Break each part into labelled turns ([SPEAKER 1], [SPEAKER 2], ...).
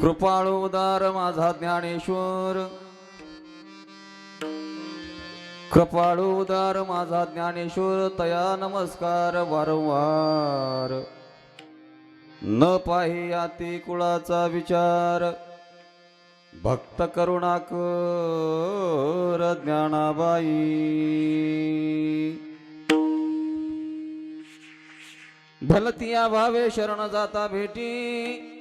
[SPEAKER 1] कृपाळू उदार माझा ज्ञानेश्वर, कृपाळू उदार माझा ज्ञानेश्वर, तया नमस्कार वारंवार. न पाही आती कुळाचा विचार, भक्त करुणाकर ज्ञानाबाई. भलतिया भावे शरण जाता भेटी,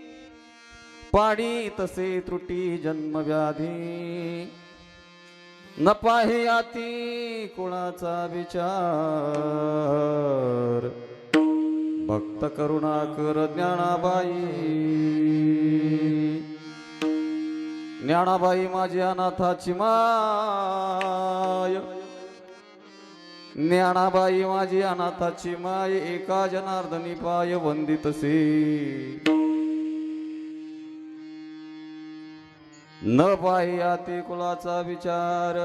[SPEAKER 1] पाडी तसे त्रुटी जन्मव्याधी. न पाहे आती कुणाचा विचार, भक्त करुणाकर ज्ञानाबाई. ज्ञानाबाई माझी अनाथाची माय, ज्ञानाबाई माझी अनाथाची माय, एका जनार्दनी पाय वंदितसे. न पाही आती कुलाचा विचार,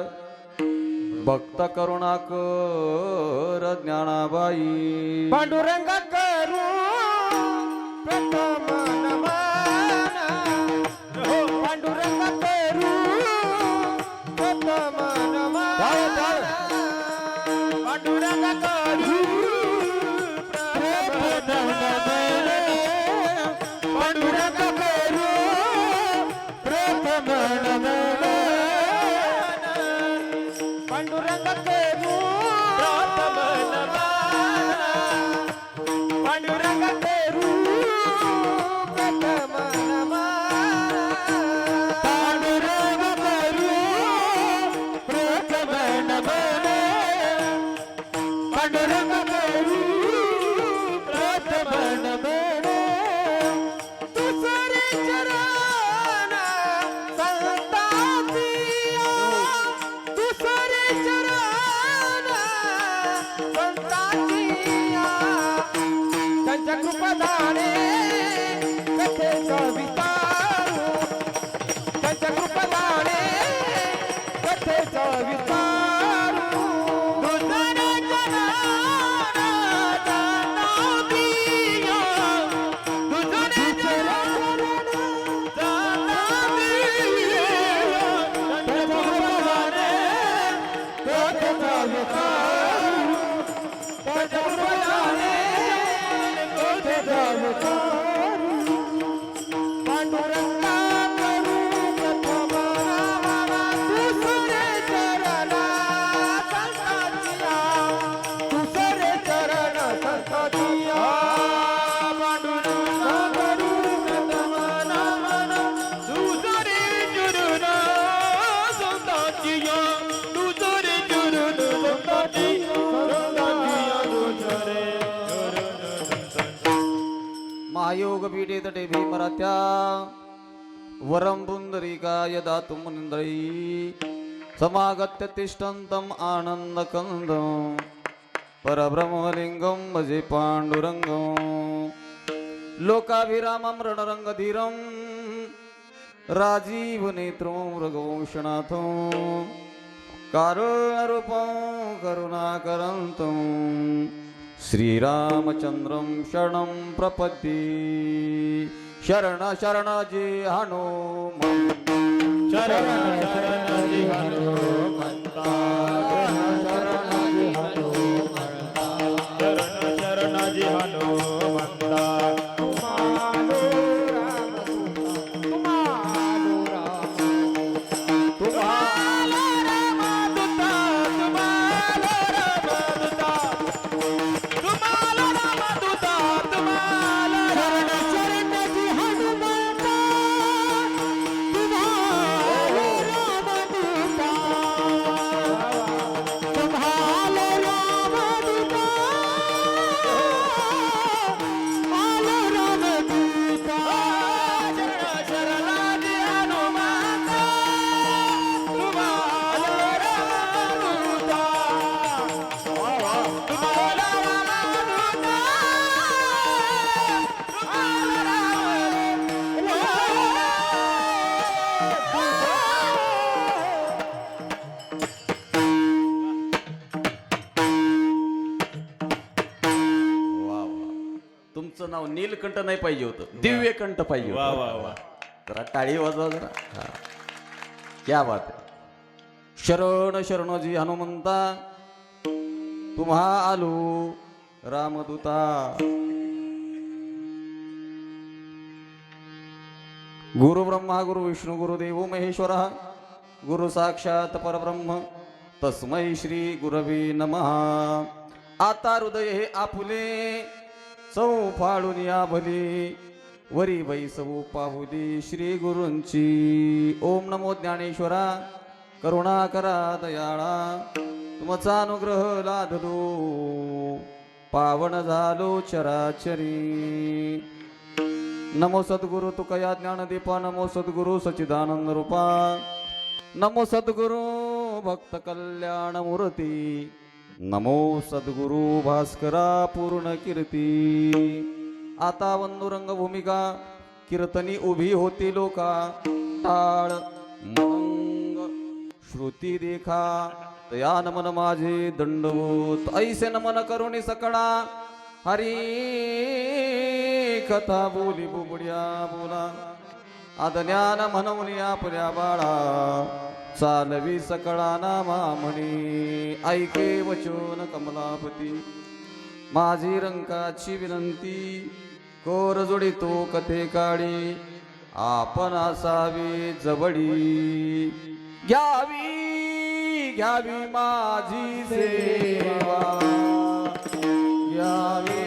[SPEAKER 1] भक्त करुणाकर ज्ञानाबाई.
[SPEAKER 2] पांडुरंग करू प्रथम नमन, हो पांडुरंग करू प्रथम नमन, पांडुरंग करू प्रथम नमन, पांडुरंग करू प्रथम नमन, पांडुरंग करू प्रथम नमन, पांडुरंग करू प्रथम नमन, पांडुरंग करू प्रथम नमन, पांडुरंग करू प्रथम नमन. तुझरे चरण संतांचिया, तुझरे चरण संतांचिया, त्यांच्या कृपादाने कथेचा विस्तारू, त्यांच्या कृपादाने कथेचा विस्तारू. तुझरे चरण संतांचिया, तुझरे चरण संतांचिया, त्यांच्या कृपादाने कथेचा विस्तारू, त्यांच्या कृपादाने कथेचा विस्तारू. पांडुरंगा करू प्रथम नमन, तुझरे चरण संतांचिया, तुझरे चरण संतांचिया. पांडुरंगा करू प्रथम नमन, तुझरे चरण संतांचिया, तुझरे चरण संतांचिया, तुझरे
[SPEAKER 1] महायोग पीठे तटे भीमरात्या, वरम पुंडरीकाय दातुं निंद्रयी. समागत्य तिष्ठन्तं आनन्दकन्दं, परब्रह्मलिङ्गं भजे पाण्डुरङ्गं. लोकाभिरामं रणरङ्गधीरं, राजीवनेत्रं मृगवंशनाथं, कारुण्यरूपं करुणाकरन्तं, श्रीरामचन्द्रं शरणं प्रपद्ये. शरण शरण जे हनुमं,
[SPEAKER 2] शरण शरण जी हनुमंता, शरण जी हनुमंता, शरण शरण जी हनुमंता. तुम्हारो राम, तुम्हारो राम, तुम्हारो राम दूता, तुम्हारो राम दूता, तुम्हारो राम दूता, तुम्हारो शरण शरण जी हनुमंता, तुम्हारो राम दूता, तुम्हारो राम दूता, तुम्हारो राम दूता. शरण शरण जी हनुमंता, तुम्हारो राम दूता, तुम्हारो राम दूता,
[SPEAKER 1] तुमचं नाव नीलकंठ नाही पाहिजे होतं, दिव्यकंठ पाहिजे
[SPEAKER 3] वा
[SPEAKER 1] होतं.
[SPEAKER 3] वा वा.
[SPEAKER 1] जरा टाळी वाजवा जरा हा. क्या बात आहे. शरण शरणजी हनुमंता तुम्हा आलो रामदूता. गुरु ब्रह्मा गुरु विष्णू गुरुदेव महेश्वर गुरु साक्षात परब्रह्म तस्मै श्री गुरवे नमः. आता हृदय हे आपुले सौ फाळून या भले वरी बैसवू पाहुली श्री गुरूंची. ओम नमो ज्ञानेश्वरा करुणा करा दयाळा तुमचा अनुग्रह लादलो पावन झालो चराचरी. नमो सद्गुरु तुकया ज्ञानदीपा नमो सद्गुरु सच्चिदानंद रूपा नमो सद्गुरु भक्त कल्याण मूर्ती नमो सद्गुरु भास्करा पूर्ण कीर्ती. आता वंदुरंग भूमिका कीर्तनी उभी होती लोका टाळ मंग श्रुती देखा तया नमन माझे दंडवत. ऐसे नमन करुणी सकळा हरी कथा बोली बुबड्या बोला आदज्ञान म्हणून आपल्या बाळा चालवी सकळा नामा म्हणे. ऐके वचन कमलापती माझी रंकाची विनंती कोर जोडितो कथे काळी आपण असावी जवळी. घ्यावी घ्यावी माझी सेवा घ्यावी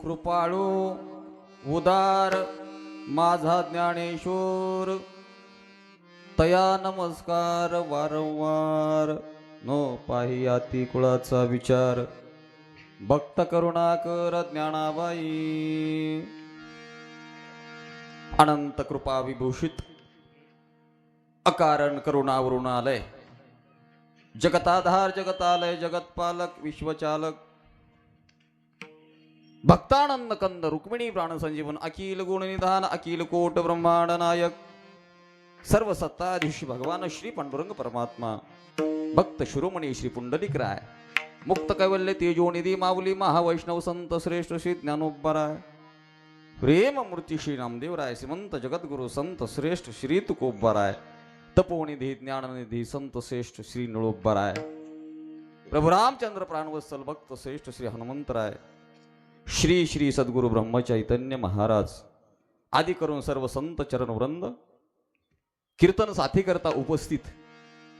[SPEAKER 1] कृपाळू उदार माझा ज्ञानेश्वर तया नमस्कार वारंवार नो पाही अति कुळाचा विचार भक्त करुणाकर ज्ञानाबाई अनंत कृपा विभूषित अकारण करुणावरून आलय जगताधार जगतालय जगतपालक विश्वचालक भक्तानंद कंद रुक्मिणी प्राण संजीवन अखिल गुण निधान अखिल कोट ब्रह्मांड नायक सर्व सत्ताधीश भगवान श्री पांडुरंग परमात्मा भक्त शिरोमणी श्री पुंडलिक राय मुक्त कैवल्य तेजोनिधी माऊली महावैष्णव संत श्रेष्ठ श्री ज्ञानोबराय प्रेम मूर्ती श्री नामदेवराय श्रीमंत जगद्गुरु संत श्रेष्ठ श्री तुकोबराय तपोनिधी ज्ञाननिधी संत श्रेष्ठ श्री नळोबराय प्रभु रामचंद्र प्राणवत्सल भक्त श्रेष्ठ श्री हनुमंतराय श्री श्री सद्गुरु ब्रह्म चैतन्य महाराज आदी करून सर्व संत चरण वृंद कीर्तन साथी करता उपस्थित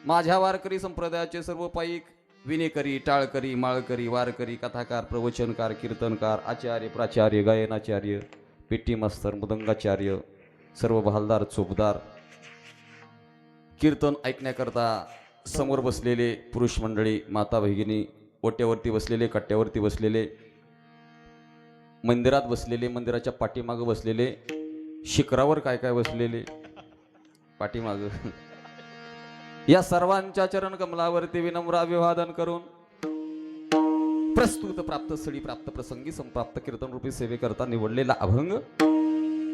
[SPEAKER 1] माझ्या वारकरी संप्रदायाचे सर्व पाईक विनेकरी टाळकरी माळकरी वारकरी कथाकार प्रवचनकार कीर्तनकार आचार्य प्राचार्य गायनाचार्य पेटी मास्तर मृदंगाचार्य सर्व बहालदार चोपदार कीर्तन ऐकण्याकरता समोर बसलेले पुरुष मंडळी माता भगिनी ओट्यावरती बसलेले कट्ट्यावरती बसलेले मंदिरात बसलेले मंदिराच्या पाठीमागं बसलेले शिखरावर काय काय बसलेले पाठीमाग या सर्वांच्या चरण कमलावरती विनम्र अभिवादन करून प्रस्तुत प्राप्त स्थळी प्राप्त प्रसंगी संप्राप्त कीर्तन रूपी सेवेकरता निवडलेला अभंग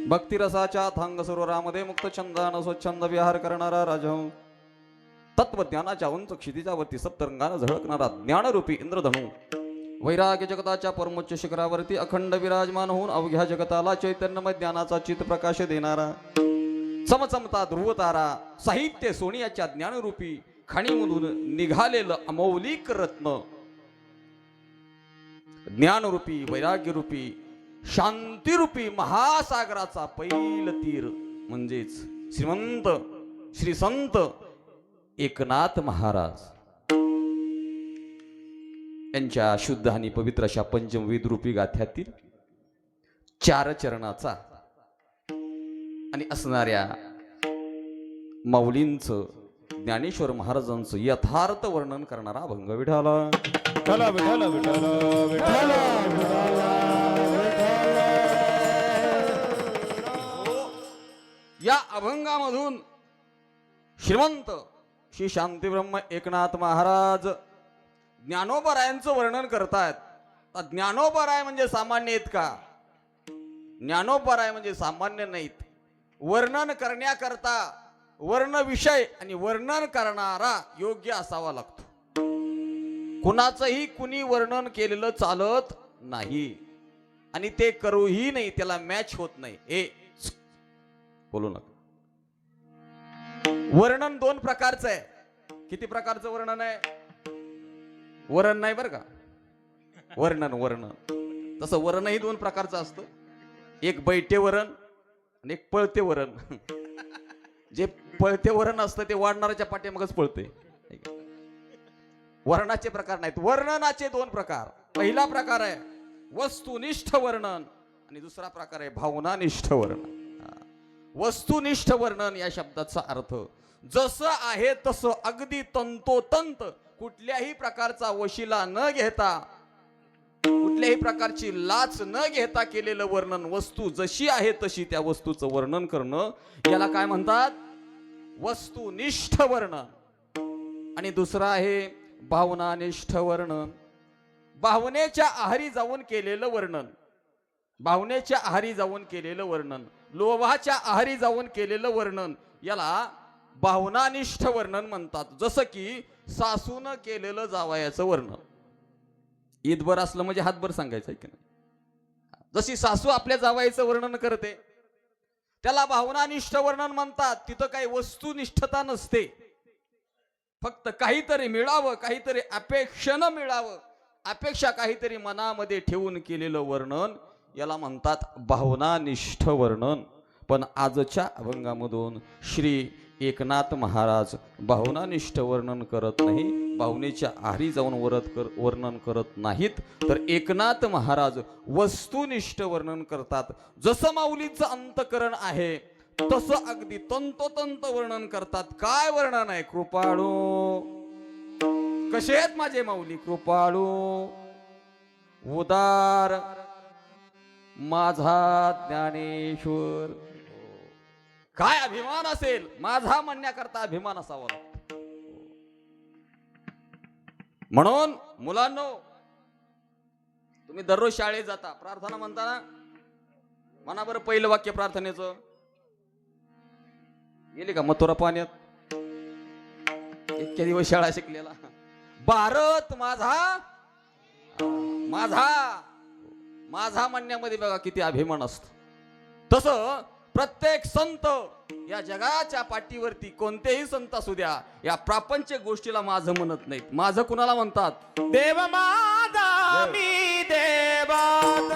[SPEAKER 1] भक्तिरसाच्या थांग सरोवरामध्ये मुक्त छंदानं स्वच्छंद विहार करणारा राजहंस तत्वज्ञानाच्या उंच क्षितिजावरती सप्तरंगानं झळकणारा ज्ञानरूपी इंद्रधनू वैराग्य जगताच्या परमोच्च शिखरावरती अखंड विराजमान होऊन अवघ्या जगताला चैतन्यमय ज्ञानाचा चित प्रकाश देणारा समचमता ध्रुव तारा साहित्य सोनियाच्या ज्ञानरूपी खाणीमधून निघालेलं अमौलिक रत्न ज्ञानरूपी वैराग्यरूपी शांतिरूपी महासागराचा पैल तीर म्हणजेच श्रीमंत श्री संत एकनाथ महाराज यांच्या शुद्ध आणि पवित्र अशा पंचमवेद रूपी गाथ्यातील 4 चरणाचा आणि असणाऱ्या माऊलींचं ज्ञानेश्वर महाराजांचं यथार्थ वर्णन करणारा अभंग विठाला
[SPEAKER 2] विठ्ठल विठ्ठल विठ्ठल विठ्ठल
[SPEAKER 1] या अभंगामधून श्रीमंत श्री शांतीब्रह्म एकनाथ महाराज ज्ञानोबरायांचं वर्णन करतायत. ज्ञानोबराय म्हणजे सामान्य आहेत का? ज्ञानोबराय म्हणजे सामान्य नाहीत. वर्णन करण्याकरता वर्ण विषय आणि वर्णन करणारा योग्य असावा लागतो. कुणाचंही कुणी वर्णन केलेलं चालत नाही आणि ते करूही नाही, त्याला मॅच होत नाही. बोलू नका. वर्णन 2 प्रकारचं आहे. किती प्रकारचं वर्णन आहे? वरण नाही बरं का, वर्णन वर्णन. तसं वरणही 2 प्रकारचं असतं. एक बैठे वरण आणि एक पळते वरण. जे पळते वरण असतं ते वाढणाऱ्याच्या पाठीमागच पळते. वर्णाचे प्रकार नाहीत. वर्णनाचे 2 प्रकार. पहिला प्रकार आहे वस्तुनिष्ठ वर्णन आणि दुसरा प्रकार आहे भावनानिष्ठ वर्णन. वस्तुनिष्ठ वर्णन या शब्दाचा अर्थ जसं आहे तसं अगदी तंतोतंत कुठल्याही प्रकारचा वशिला न घेता कुठल्याही प्रकारची लाच न घेता केलेलं वर्णन. वस्तू जशी आहे तशी त्या वस्तूचं वर्णन करणं याला काय म्हणतात? वस्तुनिष्ठ वर्णन. आणि दुसरा आहे भावनानिष्ठ वर्णन. भावनेच्या आहारी जाऊन केलेलं वर्णन. भावनेच्या आहारी जाऊन केलेलं वर्णन, लोभाच्या आहारी जाऊन केलेलं वर्णन याला भावनानिष्ठ वर्णन म्हणतात. जसं की सासून केलेलं जावयाचं वर्णन. ईदभर असलं म्हणजे हातभर सांगायचं की नाही. जशी सासू आपल्या जावयाचं वर्णन करते त्याला भावनानिष्ठ वर्णन म्हणतात. तिथं काही वस्तुनिष्ठता नसते. फक्त काहीतरी मिळावं, काहीतरी अपेक्षेनं मिळावं, अपेक्षा काहीतरी मनामध्ये ठेवून केलेलं वर्णन याला म्हणतात भावनानिष्ठ वर्णन. पण आजच्या अभंगामधून श्री एकनाथ महाराज भावनानिष्ठ वर्णन करत नाही, भावनेच्या आहारी जाऊन वर्णन करत नाहीत, तर एकनाथ महाराज वस्तुनिष्ठ वर्णन करतात. जसं माऊलीचं अंतकरण आहे तसं अगदी तंतोतंत वर्णन करतात. काय वर्णन आहे? कृपाळू कसे आहेत माझे माऊली? कृपाळू उदार माझा ज्ञानेश्वर. काय अभिमान असेल, माझा म्हणण्याकरता अभिमान असावा लागतो. म्हणून मुलांनो, तुम्ही दररोज शाळेत जाता, प्रार्थना म्हणता ना, म्हणा बरं पहिलं वाक्य प्रार्थनेचं. गेली का मथुरा पाण्यात? इतक्या दिवस शाळा शिकलेला. भारत माझा माझा माझा म्हणण्यामध्ये बघा किती अभिमान असतो. तसं प्रत्येक संत या जगाच्या पाठीवरती कोणतेही संत असू द्या, या प्रापंचिक गोष्टीला माझं म्हणत नाहीत. माझं कुणाला म्हणतात?
[SPEAKER 2] देव माझा मी देवात,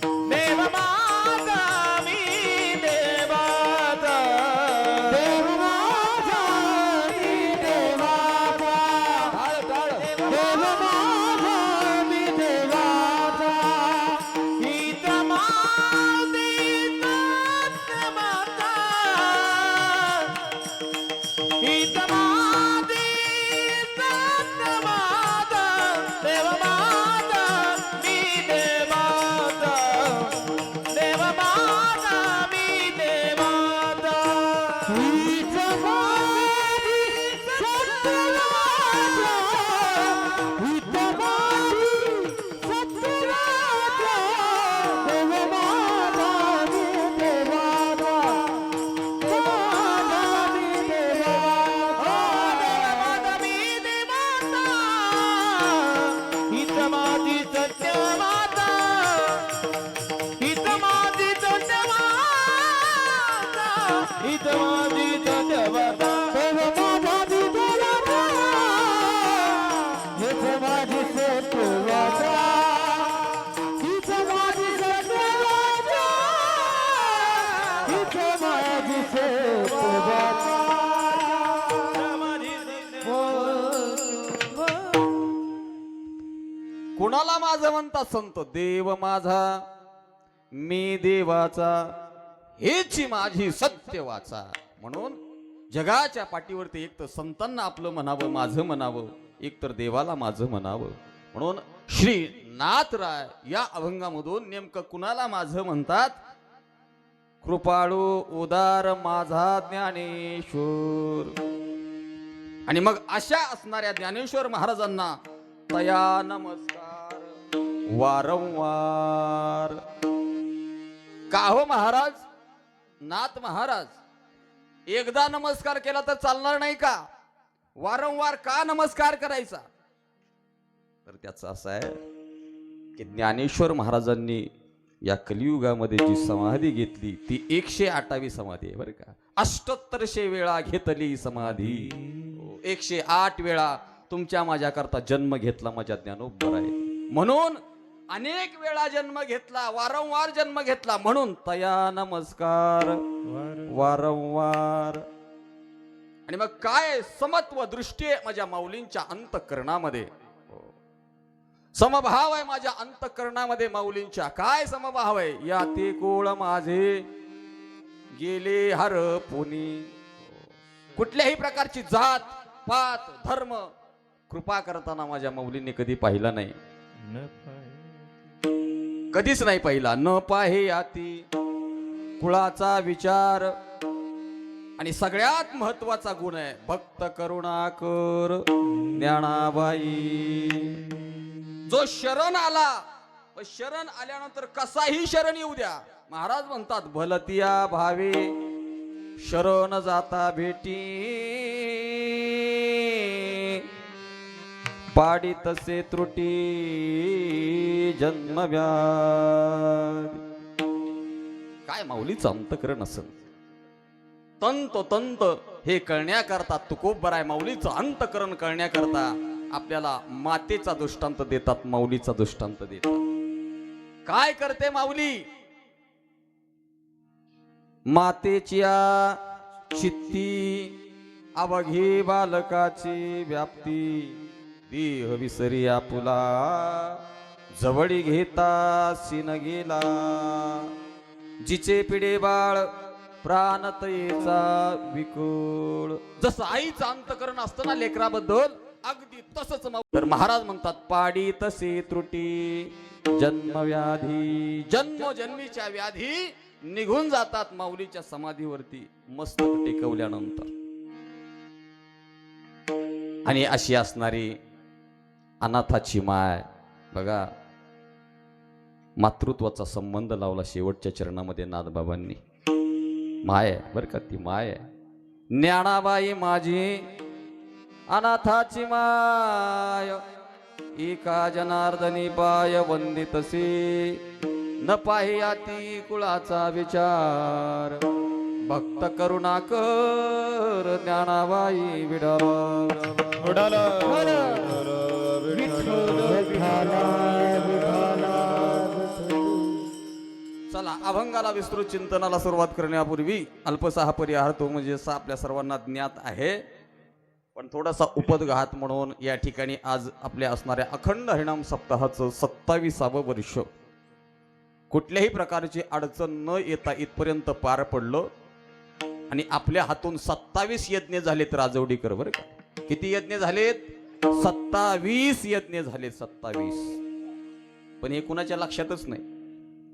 [SPEAKER 2] देव माझा मी हीच माझी सत्यवता
[SPEAKER 3] देव माझा विठोबा हीच माझी सत्यवता हीच माझी सत्यवता हीच माझी सत्यवता
[SPEAKER 1] कुणाला माझं म्हणतात संत? देव माझा मी देवाचा हेच माझी सत्य वाचा. म्हणून जगाच्या पाठीवरती एक तर संतांना आपलं म्हणावं, माझं म्हणावं, एक तर देवाला माझं म्हणावं. म्हणून श्री नाथराय या अभंगामधून नेमकं कुणाला माझं म्हणतात? कृपाळू उदार माझा ज्ञानेश्वर. आणि मग अशा असणाऱ्या ज्ञानेश्वर महाराजांना तया नमस्कार वारंवार. का हो महाराज, नाथ महाराज, एकदा नमस्कार केला तर चालणार नाही का? वारंवार का नमस्कार करायचा? तर त्याचं असं आहे की ज्ञानेश्वर महाराजांनी या कलियुगामध्ये जी समाधी घेतली ती 108वी समाधी आहे बरं का. 78 वेळा घेतली समाधी. 108 वेळा तुमच्या माझ्याकरता जन्म घेतला माझ्या ज्ञानोबराय. म्हणून अनेक वेळा जन्म घेतला, वारंवार जन्म घेतला, म्हणून तया नमस्कार वारंवार. आणि मग काय समत्व दृष्टी आहे माझ्या माऊलींच्या अंतःकरणामध्ये, समभाव आहे माझ्या अंतःकरणामध्ये माऊलींच्या. काय समभाव आहे? या ते कोळ माझे गेले हरपुनी. कुठल्याही प्रकारची जात पात धर्म कृपा करताना माझ्या माऊलींनी कधी पाहिला नाही, कधीच नाही पाहिला. न पाहे याती कुळाचा विचार. आणि सगळ्यात महत्वाचा गुण आहे भक्त करुणाकर ज्ञानाबाई. जो शरण आला, शरण आल्यानंतर कसाही शरण येऊ द्या, महाराज म्हणतात भलतिया भावे शरण जाता भेटी पाडी तसे त्रुटी जन्मव्याधी. काय माऊलीचं अंतकरण असेल. तंत हे कळण्याकरता तुकोबराय माऊलीचं अंतकरण कळण्याकरता आपल्याला मातेचा दृष्टांत देतात, माऊलीचा दृष्टांत देतात. काय करते माऊली? मातेच्या चित्ती अवघी बालकाची व्याप्ती देह विसरी आपुला जवळी घेता सिन गेला. जिचे पिढे बाळ प्राणतयेचा विकुळ. जसं आईचं अंतकरण असतं ना लेकराबद्दल, अगदी तसंच. तर महाराज म्हणतात पाडी तसे त्रुटी जन्मव्याधी. जन्मोजन्मीच्या व्याधी निघून जातात माऊलीच्या समाधीवरती मस्तक टेकवल्यानंतर. आणि अशी असणारी अनाथाची माय बघा, मातृत्वाचा संबंध लावला शेवटच्या चरणामध्ये नाथबाबांनी. माय बर का, ती माय ज्ञानाबाई माझी अनाथाची माय. एका जनार्दनी पाय वंदितसे न पाह्याती कुळाचा विचार. भक्त करुणाकर ज्ञानाबाई विडाला. चला अभंगाला विस्तृत चिंतनाला सुरुवात करण्यापूर्वी अल्पसा हा परिहार तो म्हणजे आपल्या सर्वांना ज्ञात आहे, पण थोडासा उपदघात म्हणून या ठिकाणी आज आपल्या असणाऱ्या अखंड हरिनाम सप्ताहाचं 27वे वर्ष कुठल्याही प्रकारची अडचण न येता इथपर्यंत पार पडलं. आणि आपल्या हातून 27 यज्ञ झालेत राजवडीकर बरं का. किती यज्ञ झालेत? 27 यज्ञ झालेत. 27. पण हे कुणाच्या लक्षातच नाही.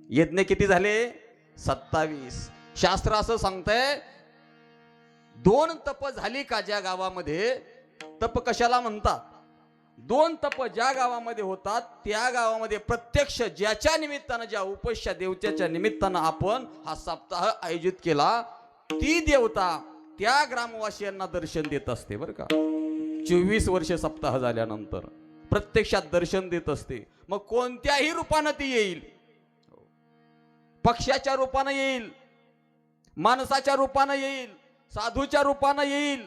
[SPEAKER 1] यज्ञ किती झाले? 27. शास्त्र असं सांगतंय 2 तप झाली का ज्या गावामध्ये, तप कशाला म्हणतात? 2 तप ज्या गावामध्ये होतात त्या गावामध्ये प्रत्यक्ष ज्याच्या निमित्तानं, ज्या उपस्या देवतेच्या निमित्तानं आपण हा सप्ताह आयोजित केला, ती देवता त्या ग्रामवासियांना दर्शन देत असते बरं का. 24 वर्ष सप्ताह झाल्यानंतर प्रत्यक्षात दर्शन देत असते. मग कोणत्याही रूपानं ती येईल, पक्षाच्या रूपानं येईल, माणसाच्या रूपानं येईल, साधूच्या रूपानं येईल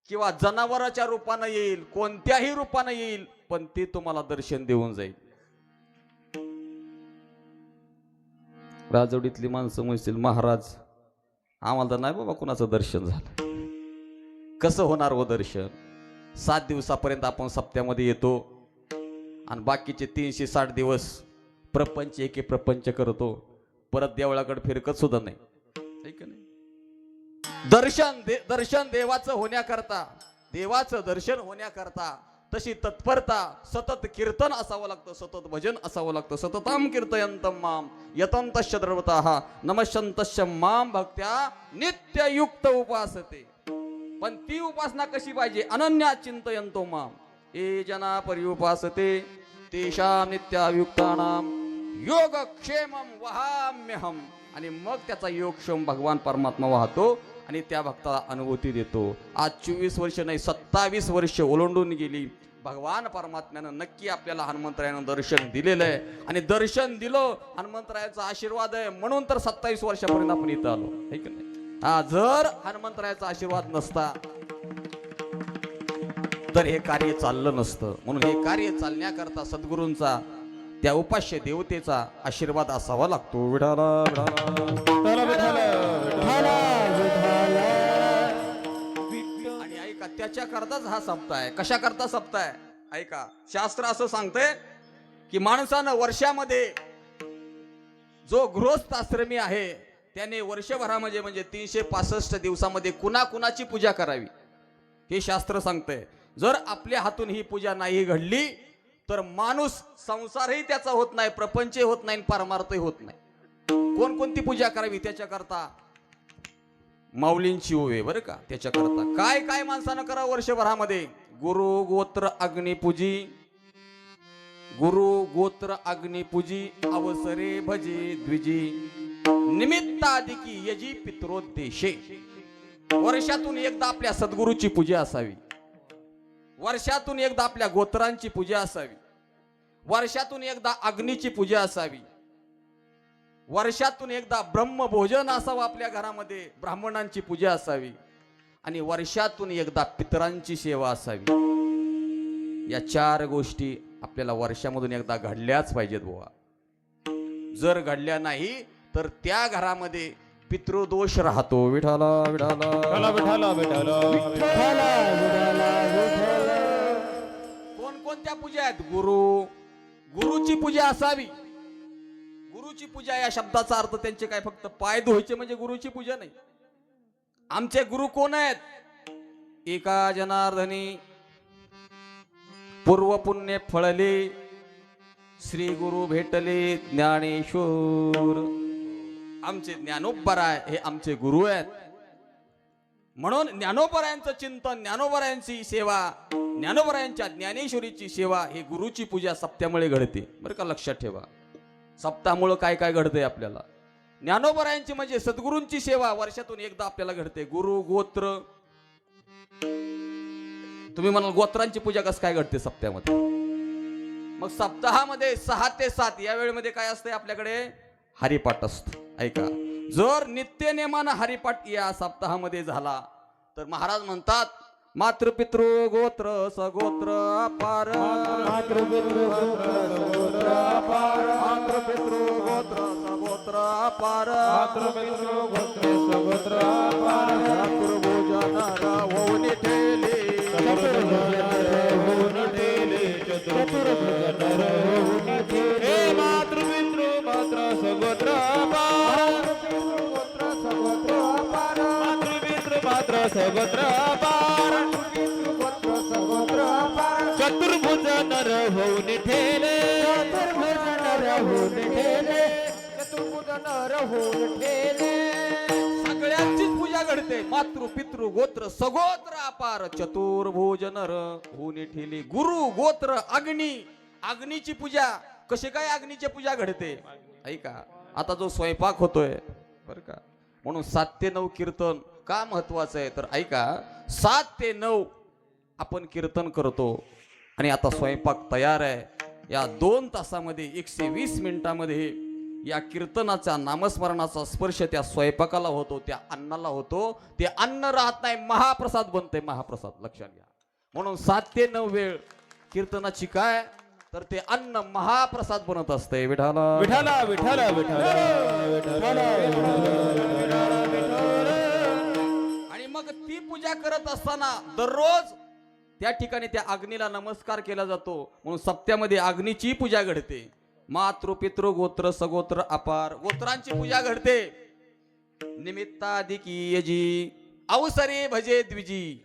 [SPEAKER 1] किंवा जनावराच्या रूपानं येईल, कोणत्याही रूपानं येईल, पण ते तुम्हाला दर्शन देऊन जाईल. राजवडीतली माणसं म्हणतील महाराज आम्हाला तर नाही बाबा कुणाचं दर्शन झालं. कसं होणार व दर्शन? 7 दिवसापर्यंत आपण सप्त्यामध्ये येतो आणि बाकीचे 360 दिवस प्रपंच एके प्रपंच करतो, परत देवळाकडे फिरकत सुद्धा नाही. है का नाही? दर्शन देवाचं होण्याकरता, देवाचं दर्शन होण्याकरता तशी तत्परता, सतत कीर्तन असावं लागतं, सतत भजन असावं लागतं. सततम कीर्तयंतम माम यतंतश्च द्रवताः नमश्यंतश्च माम भक्त्या नित्ययुक्त उपासते. पण ती उपासना कशी पाहिजे? अनन्या चिंतयंतो माम ये जना पर्युपासते तेषां नित्यायुक्तानां योगक्षेमं वहाम्यहम. आणि मग त्याचा योगक्षेम भगवान परमात्मा वाहतो आणि त्या भक्ताला अनुभूती देतो. आज 24 वर्ष नाही 27 वर्ष ओलांडून गेली. भगवान परमात्म्यानं नक्की आपल्याला हनुमंतरायानं दर्शन दिलेलं आहे आणि दर्शन दिलं, हनुमंतरायाचा आशीर्वाद आहे म्हणून तर 27 वर्षापर्यंत आपण इथं आलो. है की नाही? हा, जर हनुमंतरायाचा आशीर्वाद नसता तर हे कार्य चाललं नसतं. म्हणून हे कार्य चालण्याकरता सद्गुरूंचा, त्या उपास्य देवतेचा आशीर्वाद असावा लागतो. विठाला आणि ऐका, त्याच्या करताच हा सप्ताह आहे. कशा करता सप्ताह आहे? ऐका, शास्त्र असं सांगतंय की माणसानं वर्षामध्ये जो गृहस्थ आश्रमी आहे त्याने वर्षभरामध्ये म्हणजे 365 दिवसामध्ये कुणाची पूजा करावी हे शास्त्र सांगतंय. जर आपल्या हातून ही पूजा नाही घडली तर माणूस संसारही त्याचा होत नाही, प्रपंच होत नाही, परमार्थही होत नाही. कोणकोणती पूजा करावी त्याच्याकरता? माऊलींची ओवे बरं का. त्याच्याकरता काय काय माणसानं करावं वर्षभरामध्ये? गुरु गोत्र अग्निपूजी, गुरु गोत्र अग्निपूजी, अवसरे भजे द्विजी, निमित्तादिकी यजी पित्रोद्देशे. वर्षातून एकदा आपल्या सद्गुरूची पूजा असावी, वर्षातून एकदा आपल्या गोत्रांची पूजा असावी, वर्षातून एकदा अग्नीची पूजा असावी, वर्षातून एकदा ब्रह्मभोजन असावं आपल्या घरामध्ये, ब्राह्मणांची पूजा असावी आणि वर्षातून एकदा पितरांची सेवा असावी. या 4 गोष्टी आपल्याला वर्षामधून एकदा घडल्याच पाहिजेत बुवा. जर घडल्या नाही तर त्या घरामध्ये पितृदोष राहतो. विठाला विठाला
[SPEAKER 2] विठाला विठाला
[SPEAKER 1] कोणकोणत्या पूजा आहेत? गुरुची पूजा असावी. गुरुची पूजा या शब्दाचा अर्थ त्यांचे काय फक्त पाय धुवायचे म्हणजे गुरुची पूजा नाही. आमचे गुरु कोण आहेत? एका जनार्दनी पूर्व पुण्य फळले, श्री गुरु भेटले ज्ञानेश्वर. आमचे ज्ञानोबराय हे आमचे गुरु आहेत. म्हणून ज्ञानोबरायांचं चिंतन, ज्ञानोबरायांची सेवा, ज्ञानोबरायांच्या ज्ञानेश्वरीची सेवा ही गुरुची पूजा सप्त्यामुळे घडते. बरं का, लक्षात ठेवा. सप्ताहामुळे काय काय घडतंय आपल्याला? ज्ञानोबरायांची म्हणजे सद्गुरूंची सेवा वर्षातून एकदा आपल्याला घडते. गुरु गोत्र, तुम्ही म्हणाल गोत्रांची पूजा कसं काय घडते सप्त्यामध्ये? मग सप्ताहामध्ये 6 ते 7 या वेळेमध्ये काय असते आपल्याकडे? हरिपाठ असतो. ऐका, जर नित्य नेमानं हरिपाठ या सप्ताहामध्ये झाला तर महाराज म्हणतात मातृपितृ गोत्र सगोत्र अपार, मातृपितृ गोत्र सगोत्र अपार, मातृपितृ गोत्र सगोत्र अपार, मातृपितृ गोत्र सगोत्र अपार, चतुर्भुजन होऊन ठेले, चतुर्भुजन होऊन ठेले, चतुर्भुजन होऊन ठेले, हे मातृपितृ गोत्र सगोत्र अपार, गोत्र सगोत्र अपार, मातृपितृ मात्र सगोत्र अपार, चतुर्भुज नर होऊन ठेले, चतुर्भुज नर होऊन ठेले, चतुर्भुज नर होऊन ठेले. सगळ्यांचीच पूजा घडते. मातृ पितृ गोत्र सगोत्र अपार, चतुर्भुज नर होऊन ठेले. गुरु गोत्र अग्नी, अग्नीची पूजा. कशी काय अग्नीची पूजा घडते? ऐका, आता जो स्वयंपाक होतोय बरं का, म्हणून 7 ते 9 कीर्तन का महत्वाचं आहे तर ऐका, 7 ते 9 आपण कीर्तन करतो आणि आता स्वयंपाक तयार आहे. या 2 तासामध्ये 120 मिनिटामध्ये या कीर्तनाचा नामस्मरणाचा स्पर्श त्या स्वयंपाकाला होतो, त्या अन्नाला होतो. ते अन्न राहत नाही, महाप्रसाद बनते, महाप्रसाद. लक्षात घ्या. म्हणून 7 ते 9 वेळ कीर्तनाची काय तर ते अन्न महाप्रसाद बनत असते. विठाला
[SPEAKER 2] विठाला विठाला विठाला
[SPEAKER 1] आणि मग ती पूजा करत असताना दररोज त्या ठिकाणी त्या अग्नीला नमस्कार केला जातो. म्हणून सप्त्यामध्ये अग्नीची पूजा घडते. मातृ पितृ गोत्र सगोत्र अपार गोत्रांची पूजा घडते. निमित्ताधिकीयजी अवसरे भजे द्विजी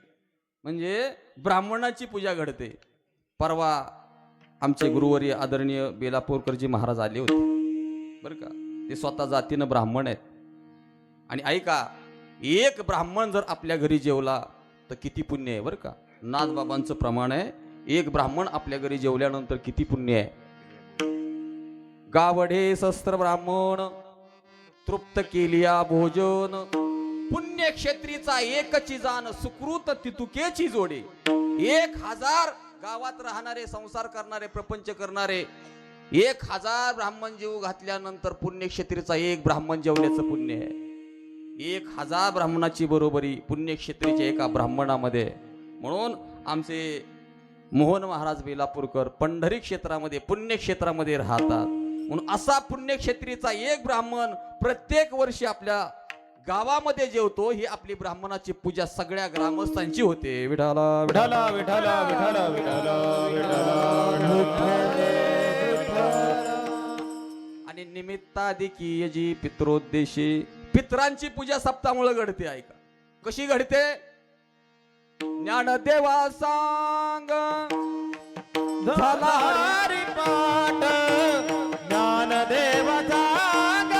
[SPEAKER 1] म्हणजे ब्राह्मणाची पूजा घडते. परवा आमचे गुरुवर्य आदरणीय बेलापूरकरजी महाराज आले होते बरं का. ते स्वतः जातीनं ब्राह्मण आहेत. आणि ऐका, एक ब्राह्मण जर आपल्या घरी जेवला तर किती पुण्य आहे बरं का. नाथबाबांचं प्रमाण आहे, एक ब्राह्मण आपल्या घरी जेवल्यानंतर किती पुण्य आहे. गावढे शस्त्र ब्राह्मण तृप्त केलिया भोजन पुण्यक्षेत्रीचा एकची जाण सुकृत तितुकेची जोडे. 1000 गावात राहणारे संसार करणारे प्रपंच करणारे 1000 ब्राह्मण जीव घातल्यानंतर पुण्यक्षेत्रीचा एक ब्राह्मण जेवण्याचं पुण्य आहे. 1000 ब्राह्मणाची बरोबरी पुण्यक्षेत्रीच्या एका ब्राह्मणामध्ये. म्हणून आमचे मोहन महाराज बेलापूरकर पंढरी क्षेत्रामध्ये पुण्यक्षेत्रामध्ये राहतात. म्हणून असा पुण्यक्षेत्रीचा एक ब्राह्मण प्रत्येक वर्षी आपल्या गावामध्ये जेवतो. ही आपली ब्राह्मणाची पूजा सगळ्या ग्रामस्थांची होते. विठाला
[SPEAKER 2] विठाला विठाला विठाला
[SPEAKER 1] आणि निमित्ताधिकी यजी पित्रोद्देशी पित्रांची पूजा सप्तामुळे घडते. ऐका कशी घडते. ज्ञानदेवा सांग
[SPEAKER 2] झाला हरिपाठ ज्ञानदेव जाग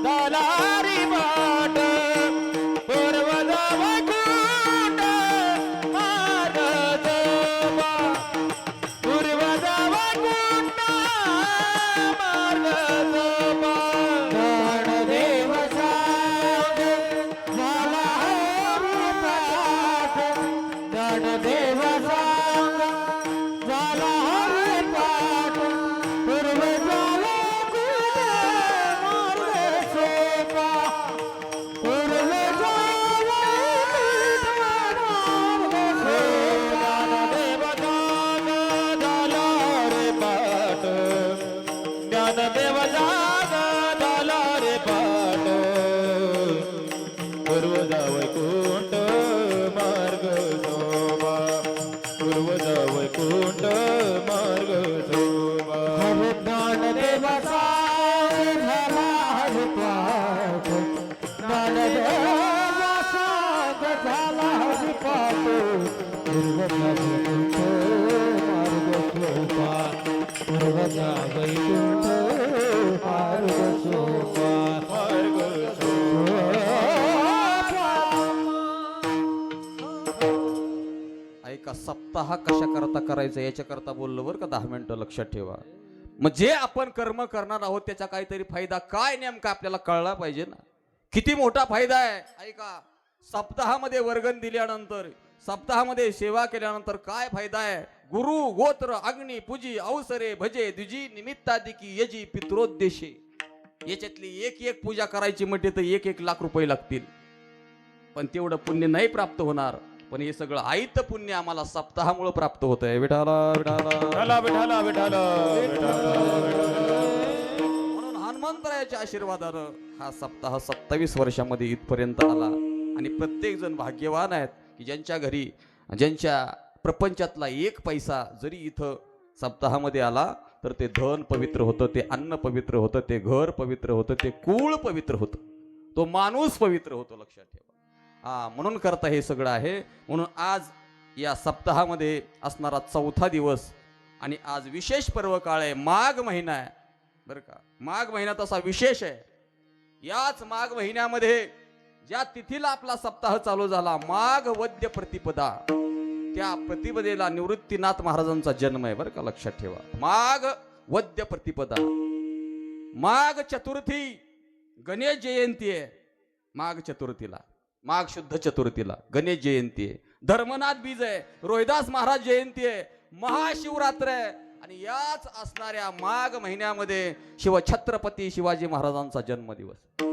[SPEAKER 2] झाला हरिपाठ पूर्वजा वैकुंठ मार्ग जोबा पूर्वजा वैकुंठ मार्ग जोबा
[SPEAKER 3] ज्ञानदेव सांग झाला हरिपाठ. ज्ञानदेव सांग झाला हरिपाठ. पूर्व झाला कुल मार्ग सोपा. पूर्व झाला मार्ग सोपा.
[SPEAKER 2] ज्ञानदेव जाग झाला रे पाठ पूर्व वैकुंठ मार्ग शोभा पूर्व वैकुंठ मार्ग शोभा
[SPEAKER 3] ज्ञानदेव सांग झाला हरिपाठ. ज्ञानदेव सांग झाला हरिपाठ. पूर्वजा वैकुंठ मार्ग सोपा. पूर्वजा वैकुंठ मार्ग सोपा.
[SPEAKER 2] मार्ग शोभा
[SPEAKER 1] ऐका सप्ताह कशा करता करायचा याच्याकरता बोललो बरं का. 10 मिनिटं लक्षात ठेवा. मग जे आपण कर्म करणार आहोत त्याचा काहीतरी फायदा काय नेमका आपल्याला कळला पाहिजे ना. किती मोठा फायदा आहे. ऐका सप्ताहामध्ये वर्गण दिल्यानंतर सप्ताहामध्ये सेवा केल्यानंतर काय फायदा आहे. गुरु गोत्र अग्नी पूजी अवसरे भजे द्विजी निमित्ताधिकी यजी पित्रोद्देशे याच्यातली एक पूजा करायची म्हटली तर 1 लाख रुपये लागतील. पण तेवढं पुण्य नाही प्राप्त होणार. पण हे सगळं आयत पुण्य आम्हाला सप्ताहामुळे प्राप्त होत आहे. विठाला विठाला
[SPEAKER 2] विठाला विठाला
[SPEAKER 1] म्हणून हनुमंतरायाच्या आशीर्वादानं हा सप्ताह 27 वर्षामध्ये इथपर्यंत आला. आणि प्रत्येक जण भाग्यवान आहेत की ज्यांच्या घरी ज्यांच्या प्रपंचातला 1 पैसा जरी इथं सप्ताहामध्ये आला तर ते धन पवित्र होतं, ते अन्न पवित्र होतं, ते घर पवित्र होतं, ते कुळ पवित्र होतं, तो माणूस पवित्र होतो. लक्षात ठेवा. म्हणून करता हे सगळं आहे. म्हणून आज या सप्ताहामध्ये असणारा 4था दिवस आणि आज विशेष पर्व काळ आहे. माघ महिना आहे बरं का. माघ महिना तसा विशेष आहे. याच माघ महिन्यामध्ये ज्या तिथीला आपला सप्ताह चालू झाला माघ वद्य प्रतिपदा त्या प्रतिपदेला निवृत्तीनाथ महाराजांचा जन्म आहे बरं का. लक्षात ठेवा. माघ वद्य प्रतिपदा. माघ चतुर्थी गणेश जयंती आहे. माघ चतुर्थीला माघ शुद्ध चतुर्थीला गणेश जयंती आहे. धर्मनाथ बीज आहे. रोहिदास महाराज जयंती आहे. महाशिवरात्र आहे. आणि याच असणाऱ्या माघ महिन्यामध्ये छत्रपती शिवाजी महाराजांचा जन्मदिवस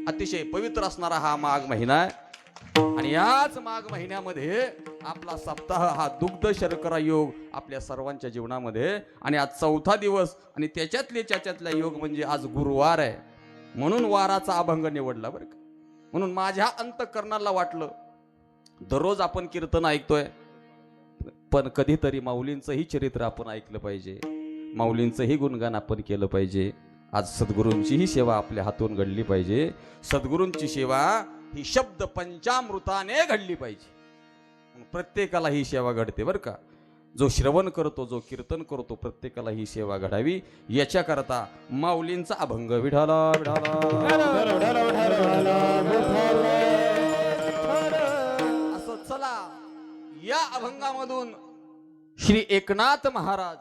[SPEAKER 1] अतिशय पवित्र असणारा हा माघ महिना आहे आणि याच माघ महिन्यामध्ये आपला सप्ताह हा दुग्ध शर्करा योग आपल्या सर्वांच्या जीवनामध्ये आणि आज चौथा दिवस आणि त्याच्यातल्या योग म्हणजे आज गुरुवार आहे म्हणून वाराचा अभंग निवडला बरं का. म्हणून माझ्या अंतःकरणाला वाटलं दररोज आपण कीर्तन ऐकतोय पण कधीतरी माऊलींचंही चरित्र आपण ऐकलं पाहिजे, माऊलींचंही गुणगान आपण केलं पाहिजे. आज सद्गुरूंचीही सेवा आपल्या हातून घडली पाहिजे. सद्गुरूंची सेवा ही शब्द पंचामृताने घडली पाहिजे. प्रत्येकाला ही सेवा घडते बरं का. जो श्रवण करतो, जो कीर्तन करतो, प्रत्येकाला ही सेवा घडावी याच्याकरता माऊलींचा अभंग विठाला असं. चला या अभंगामधून श्री एकनाथ महाराज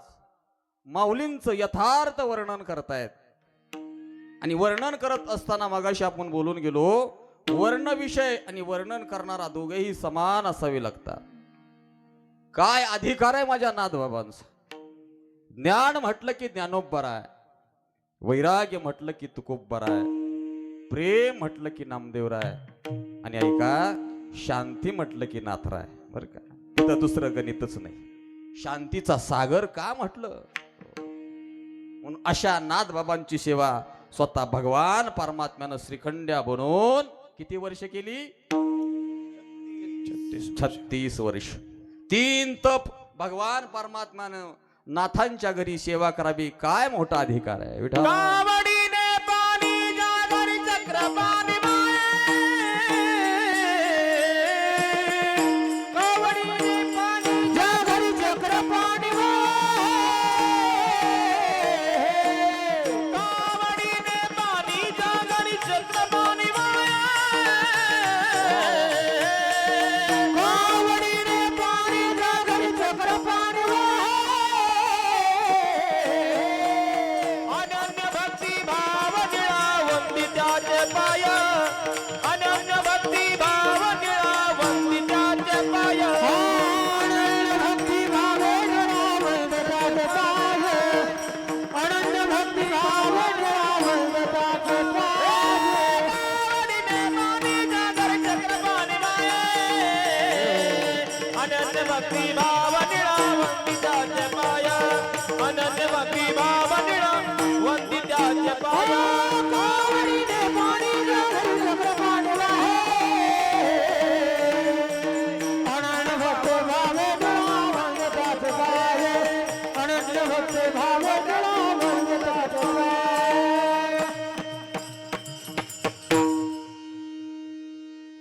[SPEAKER 1] माऊलींचं यथार्थ वर्णन करतायत आणि वर्णन करत असताना मगाशी आपण बोलून गेलो वर्ण विषय आणि वर्णन करणारा दोघेही समान असावे लागतात. काय अधिकार आहे माझ्या नाथबाबांचा. ज्ञान म्हटलं की ज्ञानोबरा आहे, वैराग्य म्हटलं की तुकोबरा आहे, प्रेम म्हटलं की नामदेवरा आहे आणि ऐका शांती म्हटलं की नाथराय. बरं का, तिथं दुसरं गणितच नाही. शांतीचा सागर का म्हटलं म्हणून अशा नाथबाबांची सेवा स्वतः भगवान परमात्म्यानं श्रीखंड्या बनवून किती वर्ष केली? 36 वर्ष. 3 तप भगवान परमात्म्यानं नाथांच्या घरी सेवा करावी. काय मोठा अधिकार आहे विठ्ठल.
[SPEAKER 2] कावडीने पाणी जागरी चक्रपाणी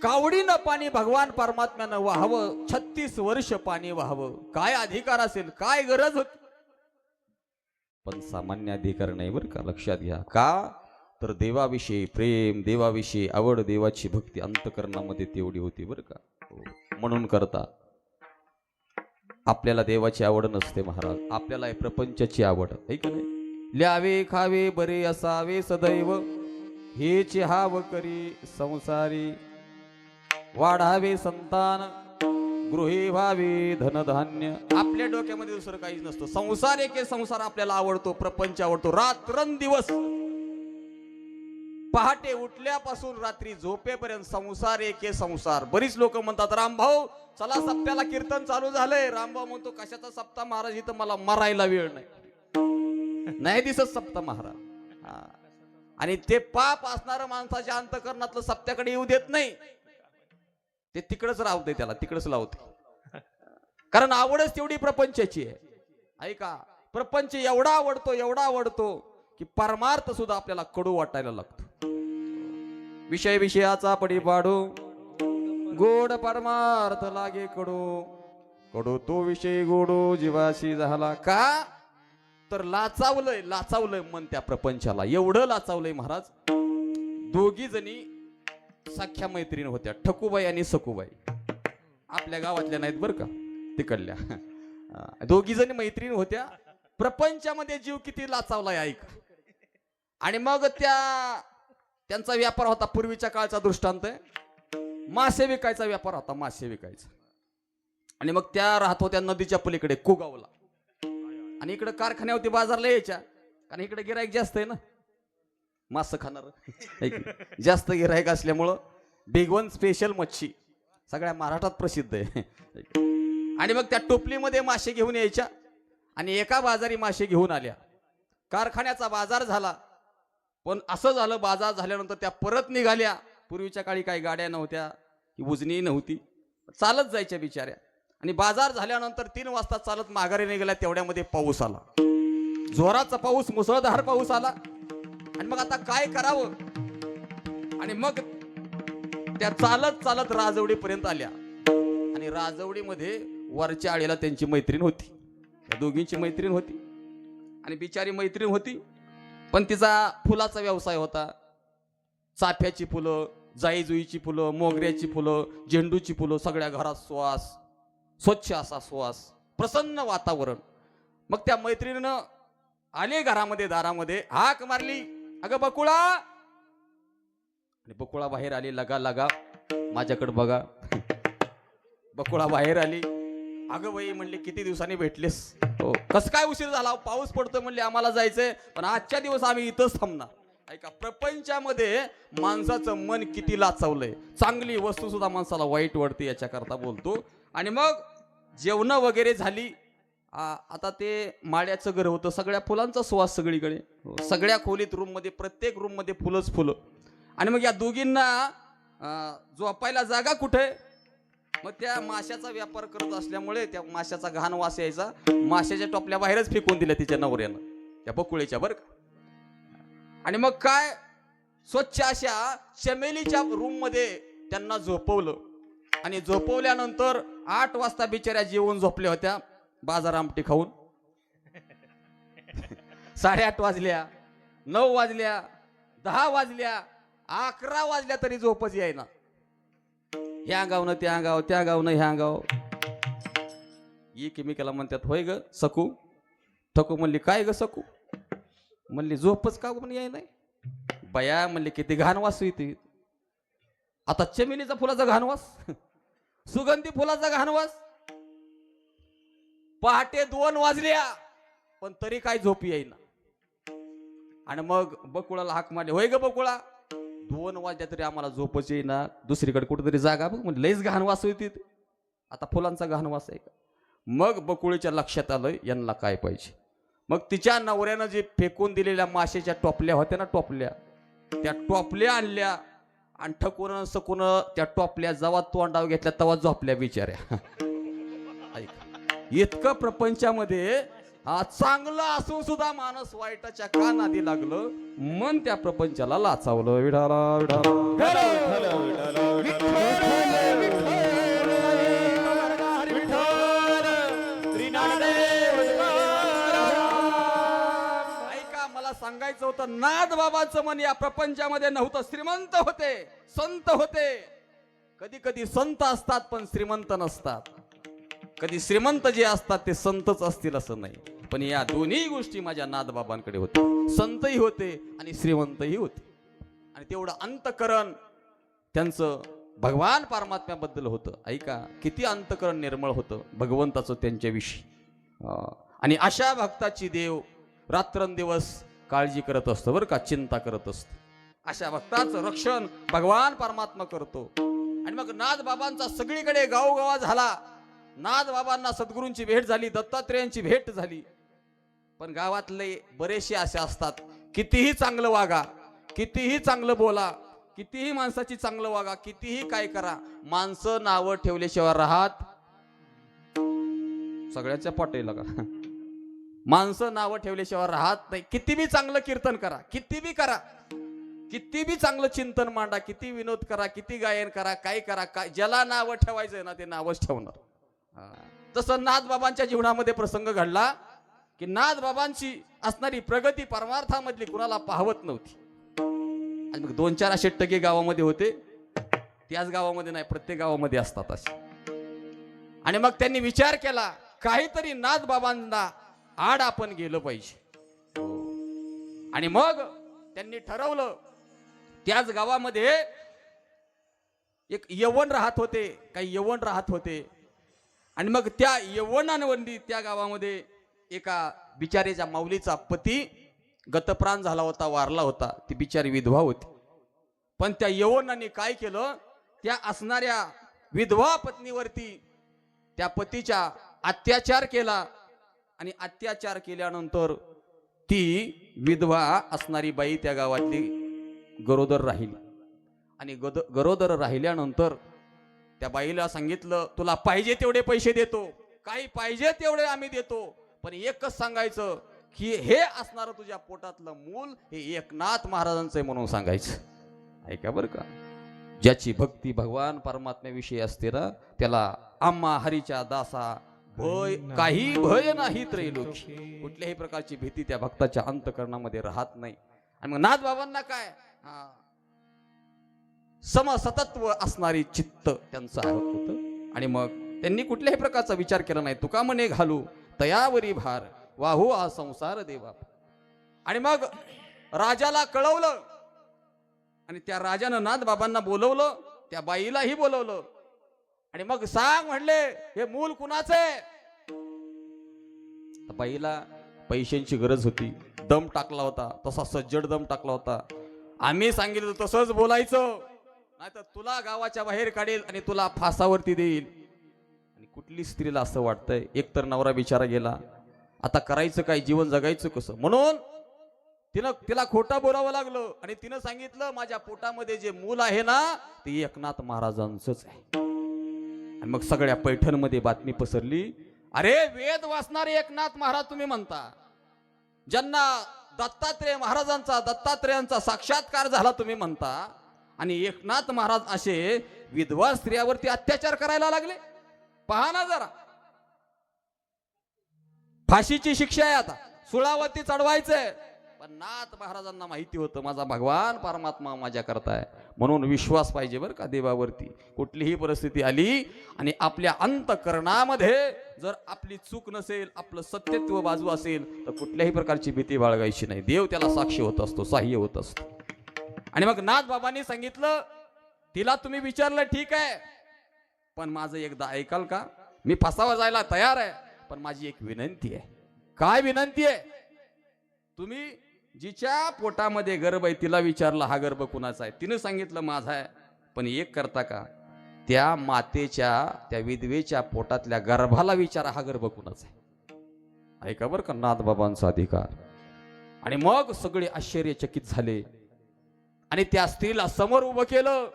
[SPEAKER 1] कावडीनं पाणी भगवान परमात्म्यानं वाहावं. 36 वर्ष पाणी वाहावं. काय अधिकार असेल, काय गरज होती. पण सामान्य अधिकार नाही बरं का, लक्षात घ्या. का तर देवाविषयी प्रेम, देवाविषयी आवड, देवाची भक्ती अंतकरणामध्ये तेवढी होती बरं का. म्हणून करता आपल्याला देवाची आवड नसते महाराज, आपल्याला प्रपंचाची आवड आहे का नाही. ल्यावे खावे बरे असावे सदैव हेच हाव करी संसारी, वाढावे संतान गृहे व्हावे धनधान्य. आपल्या डोक्यामध्ये दुसरं काहीच नसतं. संसार एके संसार आपल्याला आवडतो, प्रपंच आवडतो. रात्रंदिवस पहाटे उठल्यापासून रात्री झोपेपर्यंत संसार एके संसार. बरीच लोक म्हणतात रामभाऊ चला सप्त्याला कीर्तन चालू झालंय. रामभाऊ म्हणतो कशाचा सप्ताह महाराज, इथं मला मरायला वेळ नाही. नाही दिसत सप्ताह महाराज. आणि ते पाप असणारं माणसाच्या अंतकरणातलं सप्त्याकडे येऊ देत नाही. ते तिकडच राहते, त्याला तिकडच लावते. कारण आवडच तेवढी प्रपंचाची आहे. ऐका, प्रपंच एवढा आवडतो, एवढा आवडतो की परमार्थ सुद्धा आपल्याला कडू वाटायला लागतो. विषय विषयाचा पडी पाडू, गोड परमार्थ लागे कडू, कडू तो विषय गोडो जीवाशी झाला. का तर लाचावलंय मन त्या प्रपंचाला. एवढं लाचावलंय महाराज. दोघी जणी सख्या मैत्रीण होत्या, ठकूबाई आणि सकूबाई. आपल्या गावातल्या नाहीत बरं का, तिकडल्या. दोघी जणी मैत्रीण होत्या. प्रपंचामध्ये जीव किती लाचावलाय ऐक. आणि मग त्यांचा व्यापार होता. पूर्वीच्या काळचा दृष्टांत आहे. मासे विकायचा व्यापार होता, मासे विकायचा. आणि मग त्या राहत होत्या नदीच्या पलीकडे कुगावला. आणि इकडं कारखान्यावरती बाजारला यायच्या, कारण इकडे गिराईक जास्त आहे ना, मासं खाणार जास्त गिराईक असल्यामुळं भिगवण स्पेशल मच्छी सगळ्या महाराष्ट्रात प्रसिद्ध आहे. आणि मग त्या टोपलीमध्ये मासे घेऊन यायच्या आणि एका बाजारी मासे घेऊन आल्या. कारखान्याचा बाजार झाला, पण असं झालं बाजार झाल्यानंतर त्या परत निघाल्या. पूर्वीच्या काळी काही गाड्या नव्हत्या, ही उजनी नव्हती, चालत जायच्या बिचाऱ्या. आणि बाजार झाल्यानंतर 3 वाजता चालत माघारी निघाल्या. तेवढ्यामध्ये पाऊस आला, जोराचा पाऊस, मुसळधार पाऊस आला. आणि मग आता काय करावं, आणि मग त्या चालत चालत राजवडीपर्यंत आल्या. आणि राजवडीमध्ये वरच्या आळीला त्यांची मैत्रीण होती, त्या दोघींची मैत्रीण होती. आणि बिचारी मैत्रीण होती, पण तिचा फुलाचा व्यवसाय होता. चाफ्याची फुलं, जाईजुईची फुलं, मोगऱ्याची फुलं, झेंडूची फुलं, सगळ्या घरात सुवास, स्वच्छ असा सुवास, प्रसन्न वातावरण. मग त्या मैत्रिणीनं आले घरामध्ये, दारामध्ये हाक मारली, अगं बकुळा. आणि बकुळा बाहेर आली, लगा लगा माझ्याकडे बघा. बकुळा बाहेर आली. अगं बाई म्हणले, किती दिवसांनी भेटलेस, हो कसं काय उशीर झाला, पाऊस पडतोय म्हणले, आम्हाला जायचंय पण आजच्या दिवस आम्ही इथंच थांबणार. ऐका, प्रपंचामध्ये माणसाचं मन किती लाचावलंय, चांगली वस्तू सुद्धा माणसाला वाईट वाटते याच्याकरता बोलतो. आणि मग जेवण वगैरे झाली. आता ते माळ्याचं घर होतं, सगळ्या फुलांचा सुवास सगळीकडे, सगळ्या खोलीत रूम मध्ये, प्रत्येक रूम मध्ये फुलंच फुलं. आणि मग या दोघींना झोपायला जागा कुठे, मग त्या माशाचा व्यापार करत असल्यामुळे त्या माशाचा घाण वास यायचा. माशाच्या टोपल्या बाहेरच फेकून दिल्या तिच्या नवऱ्यानं, त्या बकुळीच्या, बरं का. आणि मग काय, स्वच्छ अशा चमेलीच्या रूम मध्ये त्यांना झोपवलं. आणि झोपवल्यानंतर 8 वाजता बिचाऱ्या जेवून झोपल्या होत्या, बाजार आमटी खाऊन. 8:30 वाजल्या, 9 वाजल्या, 10 वाजल्या, 11 वाजल्या तरी झोपच यायना. ह्या गावनं त्या गाव, त्या गावनं ह्या गाव. एकमेकाला म्हणतात, होय ग सकू. ठकू म्हणली, काय ग सकू. म्हणली, झोपच का पण याय नाही. बया म्हणली, किती घाण वास येते. आता चमेलीचा फुलाचा घाण वास, सुगंधी फुलाचा घाण वास. पहाटे 2 वाजल्या पण तरी काय झोप येईना. आणि मग बकुळाला हाक मारली, होय ग बकुळा, 2 वाजल्या तरी आम्हाला झोपच येईना, दुसरीकडे कुठेतरी जागा बघ. म्हणजे लयच घाण वास येते, आता फुलांचा घाण वास आहे का. मग बकुळीच्या लक्षात आलं, यांना काय पाहिजे. मग तिच्या नवऱ्यानं जे फेकून दिलेल्या माशाच्या टोपल्या होत्या ना, टोपल्या, त्या टोपल्या आणल्या आणि ठकून सकून त्या टोपल्या जेव्हा तोंडावर घेतल्या तेव्हा झोपल्या बिचाऱ्या. ऐका, इतकं प्रपंचामध्ये चांगलं असून सुद्धा माणूस वाईटाच्या का नादी लागलं, मन त्या प्रपंचाला लाचावलं. विठाला ऐका, मला सांगायचं होतं, नाथ बाबांचं मन या प्रपंचामध्ये नव्हतं. श्रीमंत होते, संत होते. कधी कधी संत असतात पण श्रीमंत नसतात. कधी श्रीमंत जे असतात ते संतच असतील असं नाही. पण या दोन्ही गोष्टी माझ्या नाथबाबांकडे होते. संतही होते आणि श्रीमंतही होते. आणि तेवढं अंतकरण त्यांचं भगवान परमात्म्याबद्दल होतं. ऐका, किती अंतकरण निर्मळ होतं भगवंताचं त्यांच्याविषयी. आणि अशा भक्ताची देव रात्रंदिवस काळजी करत असतो, बरं का, चिंता करत असतो. अशा भक्ताचं रक्षण भगवान परमात्मा करतो. आणि मग नाथबाबांचा सगळीकडे गावोगावा झाला. नाथबाबांना सद्गुरूंची भेट झाली, दत्तात्रेयांची भेट झाली. पण गावातले बरेचसे असे असतात, कितीही चांगलं वागा, कितीही चांगलं बोला, कितीही माणसाची चांगलं वागा, कितीही काय करा, माणसं नावं ठेवल्याशिवाय राहत. सगळ्याच्या पोटाला का, माणसं नावं ठेवल्याशिवाय राहत नाही. किती बी चांगलं कीर्तन करा, किती बी करा, किती बी चांगलं चिंतन मांडा, किती विनोद करा, किती गायन करा, काय करा, काय ज्याला नावं ठेवायचंय ना ते नावच ठेवणार. तसं नाथबाबांच्या जीवनामध्ये प्रसंग घडला की नाथबाबांची असणारी प्रगती परमार्थामधली कुणाला पाहवत नव्हती. आणि मग 2-4 असे टगे गावामध्ये होते. त्याच गावामध्ये नाही, प्रत्येक गावामध्ये असतात असे. आणि मग त्यांनी विचार केला, काहीतरी नाथबाबांना आड आपण गेलं पाहिजे. आणि मग त्यांनी ठरवलं, त्याच गावामध्ये एक यवन राहत होते, काही यवन राहत होते. आणि मग त्या यवनांवरती त्या गावामध्ये एका बिचारीच्या माऊलीचा पती गतप्राण झाला होता, वारला होता. ती बिचारी विधवा होती. पण त्या यवनाने काय केलं, त्या असणाऱ्या विधवा पत्नीवरती त्या पतीच्या अत्याचार केला. आणि अत्याचार केल्यानंतर ती विधवा असणारी बाई त्या गावातली गरोदर राहिली. आणि गरोदर राहिल्यानंतर त्या बाईला सांगितलं, तुला पाहिजे तेवढे पैसे देतो, काही पाहिजे तेवढे आम्ही देतो, पण एकच सांगायचं की हे असणारं तुझ्या पोटातलं मूल हे एकनाथ महाराजांचं आहे म्हणून सांगायचं. ऐका बरं का, ज्याची भक्ती भगवान परमात्म्याविषयी असते ना, त्याला आम्हा हरीच्या दासा भय, काही भय नाही त्रैलोकी. कुठल्याही प्रकारची भीती त्या भक्ताच्या अंतकरणामध्ये राहत नाही. आणि मग नाथ बाबांना काय, समसतत्व असणारी चित्त त्यांचं होतं. आणि मग त्यांनी कुठल्याही प्रकारचा विचार केला नाही. तुका म्हणे घालू तयावरी भार, वाहू हा संसार देवा. आणि मग राजाला कळवलं. आणि त्या राजानं नाथ बाबांना बोलवलं, त्या बाईलाही बोलवलं. आणि मग सांग म्हणले, हे मूल कुणाचं आहे. बाईला पैशांची गरज होती, दम टाकला होता, तसा सज्जड दम टाकला होता. आम्ही सांगितलं तसंच बोलायचं, नाही तर तुला गावाच्या बाहेर काढेल आणि तुला फासावरती देईल. आणि कुठली स्त्रीला असं वाटतंय, एकतर नवरा बिचारा गेला, आता करायचं काय, जीवन जगायचं कसं. म्हणून तिला खोटं बोलावं लागलं. आणि तिनं सांगितलं, माझ्या पोटामध्ये जे मूल आहे ना, ते एकनाथ महाराजांचंच आहे. आणि मग सगळ्या पैठणमध्ये बातमी पसरली, अरे वेद वाचणारे एकनाथ महाराज तुम्ही म्हणता, ज्यांना दत्तात्रेय महाराजांचा, दत्तात्रेयांचा साक्षात्कार झाला तुम्ही म्हणता, आणि एकनाथ महाराज असे विधवा स्त्रियावरती अत्याचार करायला लागले. पहा ना जरा, फाशीची शिक्षा आहे, आता सुळावरती चढवायचंय. पण नाथ महाराजांना माहिती होतं, माझा भगवान परमात्मा माझ्या करताय, म्हणून विश्वास पाहिजे बरं का देवावरती. कुठलीही परिस्थिती आली आणि आपल्या अंतकरणामध्ये जर आपली चूक नसेल, आपलं सत्यत्व बाजू असेल, तर कुठल्याही प्रकारची भीती बाळगायची नाही. देव त्याला साक्षी होत असतो, सहाय्य होत असतो. आणि मग नाथ बाबांनी सांगितलं, तिला तुम्ही विचारलं ठीक आहे, पण माझं एकदा ऐकाल का, मी फासावर जायला तयार आहे, पण माझी एक विनंती आहे. काय विनंती आहे. तुम्ही जिच्या पोटामध्ये गर्भ आहे तिला विचारलं, हा गर्भ कुणाचा आहे, तिने सांगितलं माझा आहे, पण एक करता का, त्या मातेच्या, त्या विधवेच्या पोटातल्या गर्भाला विचारा, हा गर्भ कुणाचा आहे. ऐका बरं का नाथ बाबांचा अधिकार. आणि मग सगळे आश्चर्यचकित झाले. आणि त्या स्त्रीला समोर उभं केलं.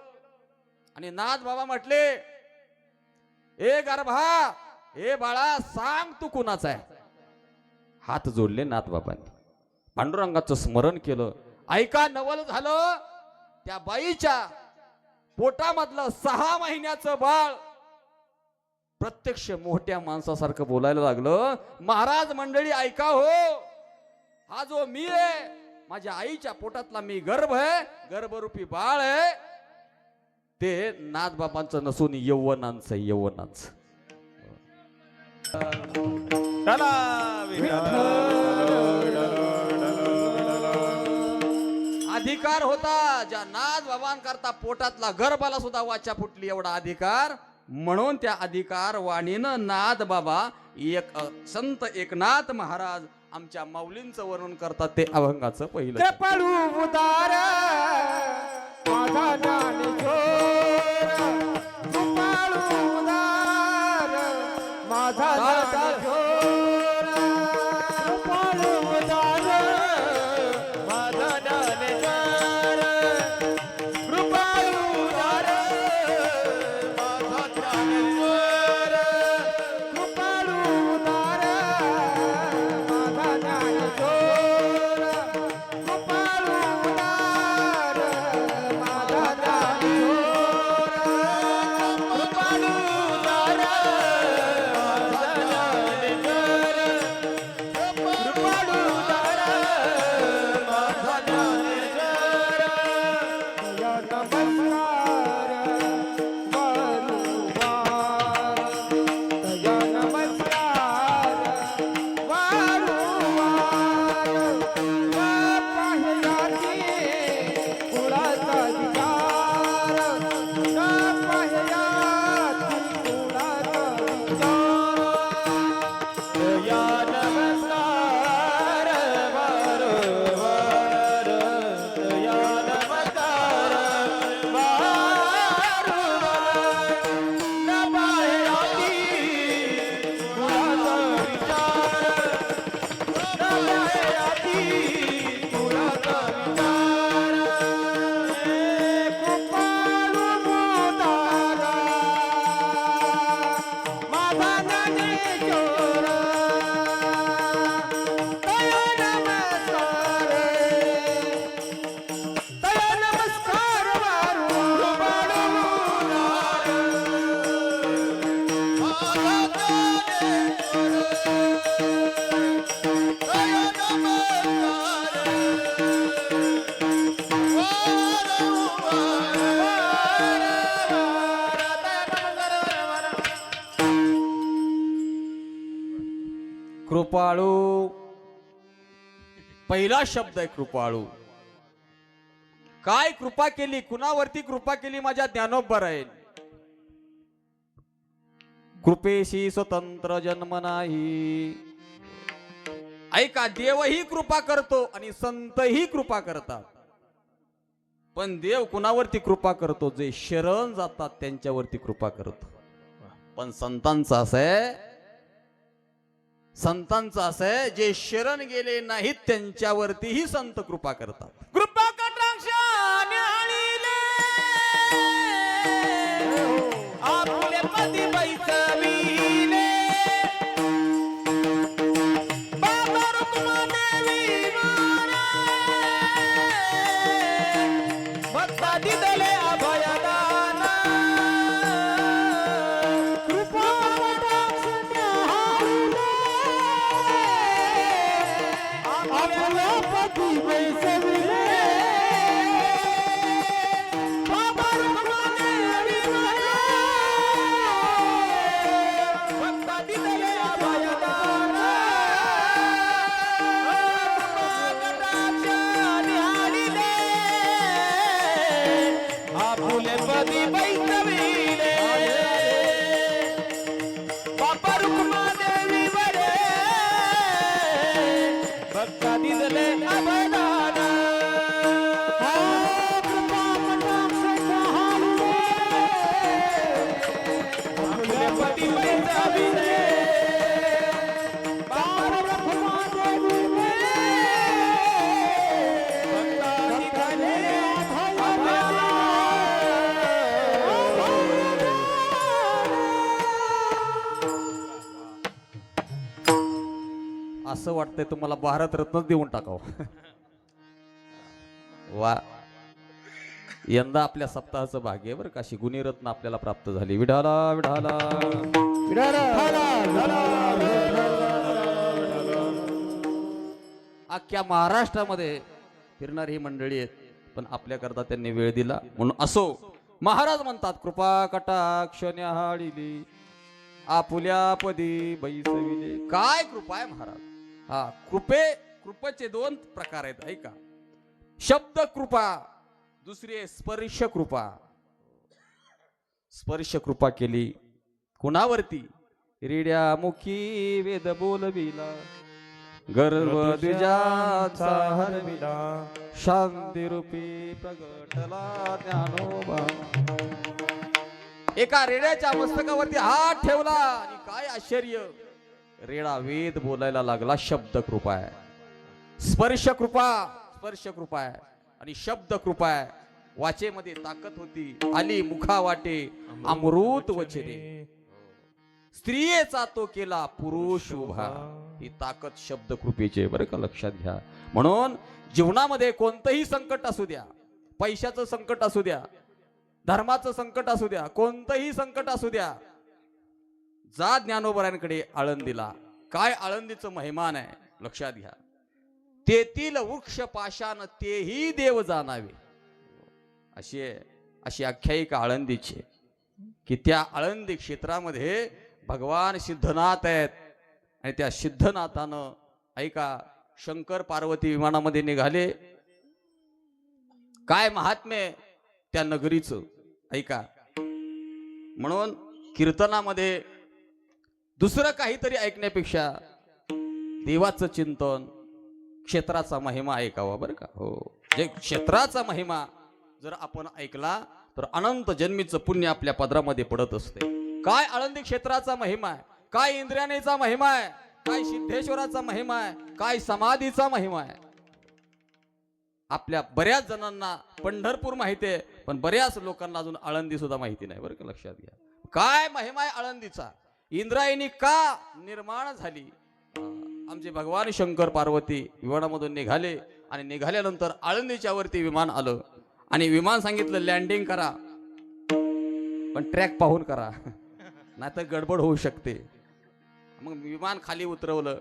[SPEAKER 1] आणि नाथ बाबा म्हटले, ए गर्भा, ए बाळा, सांग तू कुणाचा आहे. हात जोडले नाथ बाबांनी, पांडुरंगाचं स्मरण केलं. ऐका, नवल झालं. त्या बाईच्या पोटामधलं 6 महिन्याचं बाळ प्रत्यक्ष मोठ्या माणसासारखं बोलायला लागलं. महाराज मंडळी ऐका हो, हा जो मी आहे, माझ्या आईच्या पोटातला मी गर्भ आहे, गर्भरूपी बाळ आहे, ते नाथ बाबांचं नसून यौवनांचं, यौवनांचं. अधिकार होता ज्या नाथ बाबांकरता पोटातला गर्भाला सुद्धा वाचा फुटली, एवढा अधिकार. म्हणून त्या अधिकार वाणीनं नाथ बाबा, एक संत एकनाथ महाराज आमच्या माऊलींचं वर्णन करतात, ते अभंगाचं पहिलं.
[SPEAKER 3] कृपाळू उदार माझा ज्ञानेश्वर, कृपाळू उदार माझा ज्ञानेश्वर, कृपाळू उदार माझा ज्ञानेश्वर, कृपाळू उदार माझा ज्ञानेश्वर, कृपाळू उदार माझा ज्ञानेश्वर, कृपाळू उदार
[SPEAKER 1] कृपाळू. पहिला शब्द आहे कृपाळू. काय कृपा केली, कुणावरती कृपा केली माझ्या ज्ञानोबरायन. कृपेशी स्वतंत्र जन्म नाही. ऐका, देवही कृपा करतो आणि संतही कृपा करतात. पण देव कुणावरती कृपा करतो, जे शरण जातात त्यांच्यावरती कृपा करतो. पण संतांचं असं आहे, संतांचं असं आहे, जे शरण गेले नाहीत त्यांच्यावरतीही संत कृपा करतात.
[SPEAKER 2] कृपा कटाक्षाने हाणिले आपले पती बैसविले बाबा रुक्मादेवी मारे भक्ता दिदले अभयदान कृपा कटाक्षाने हाणिले आपले पती बैसविले बाबा रुक्मादेवी मारे भक्ता दिदले अभयदान कटाक्षाने हाणिले आपुले पदी बैसविले बाबा रुक्मादेवी वरे भक्ता दिदले अभयदान कृपा कटाक्षाने हाणिले आपुले पदी बैसविले बाबा रुक्मादेवी वरे भक्ता दिदले
[SPEAKER 1] असं वाटतंय तुम्हाला भारतरत्नच देऊन टाकावं. वा, यंदा आपल्या सप्ताहाचं भाग्य आहे बरं का. अशी गुणीरत्न आपल्याला प्राप्त झाली. विढाला विढाला. अख्ख्या महाराष्ट्रामध्ये फिरणारी ही मंडळी आहेत, पण आपल्याकरता त्यांनी वेळ दिला म्हणून असो. महाराज म्हणतात, कृपा कटाक्ष न्याहाळिली आपुल्या पदी बैसविले. काय कृपा आहे महाराज. हा, कृपेचे दोन प्रकार आहेत ऐका. शब्द कृपा, दुसरी आहे स्पर्श कृपा. स्पर्श कृपा केली कुणावरती, रेड्या मुखी वेद बोलविला, गर्भ द्विजाचा हरविला, शांती रूपी प्रगटला ज्ञानोबा. एका रेड्याच्या मस्तकावरती हात ठेवला आणि काय आश्चर्य, रेडा वेद बोलायला लागला. शब्द कृपा आहे. स्पर्श कृपा, स्पर्श कृपा आहे. आणि शब्द कृपा आहे. वाचेमध्ये ताकद होती, आली मुखा वाटे अमृत वचने, स्त्रियेचा तो केला पुरुष उभा. ही ताकद शब्द कृपेची, बरं का, लक्षात घ्या. म्हणून जीवनामध्ये कोणतंही संकट असू द्या, पैशाचं संकट असू द्या, धर्माचं संकट असू द्या, कोणतंही संकट असू द्या, जा ज्ञानोबरांकडे आळंदीला. काय आळंदीचं महिमान आहे लक्षात घ्या. तेथील वृक्ष पाशान तेही देव जाणावे, अशी आख्यायिका आळंदीची, की त्या आळंदी क्षेत्रामध्ये भगवान सिद्धनाथ आहेत. आणि त्या सिद्धनाथानं ऐका, शंकर पार्वती विमानामध्ये निघाले. काय महात्म्य त्या नगरीचं ऐका. म्हणून कीर्तनामध्ये दुसरं काहीतरी ऐकण्यापेक्षा देवाचं चिंतन, क्षेत्राचा महिमा ऐकावा बरं का. हो, जे क्षेत्राचा महिमा जर आपण ऐकला तर अनंत जन्मीचं पुण्य आपल्या पदरामध्ये पडत असते. काय आळंदी क्षेत्राचा महिमा आहे, काय इंद्रियानेचा महिमा आहे, काय सिद्धेश्वराचा महिमा आहे, काय समाधीचा महिमा आहे. आपल्या बऱ्याच जणांना पंढरपूर माहिती आहे, पण बऱ्याच लोकांना अजून आळंदी सुद्धा माहिती नाही बरं का. लक्षात घ्या, काय महिमा आहे आळंदीचा. इंद्रायणी का निर्माण झाली. आमचे भगवान शंकर पार्वती विमानामधून निघाले आणि निघाल्यानंतर आळंदीच्या वरती विमान आलं आणि विमान सांगितलं लँडिंग करा, पण ट्रॅक पाहून करा, नाहीतर गडबड होऊ शकते. मग विमान खाली उतरवलं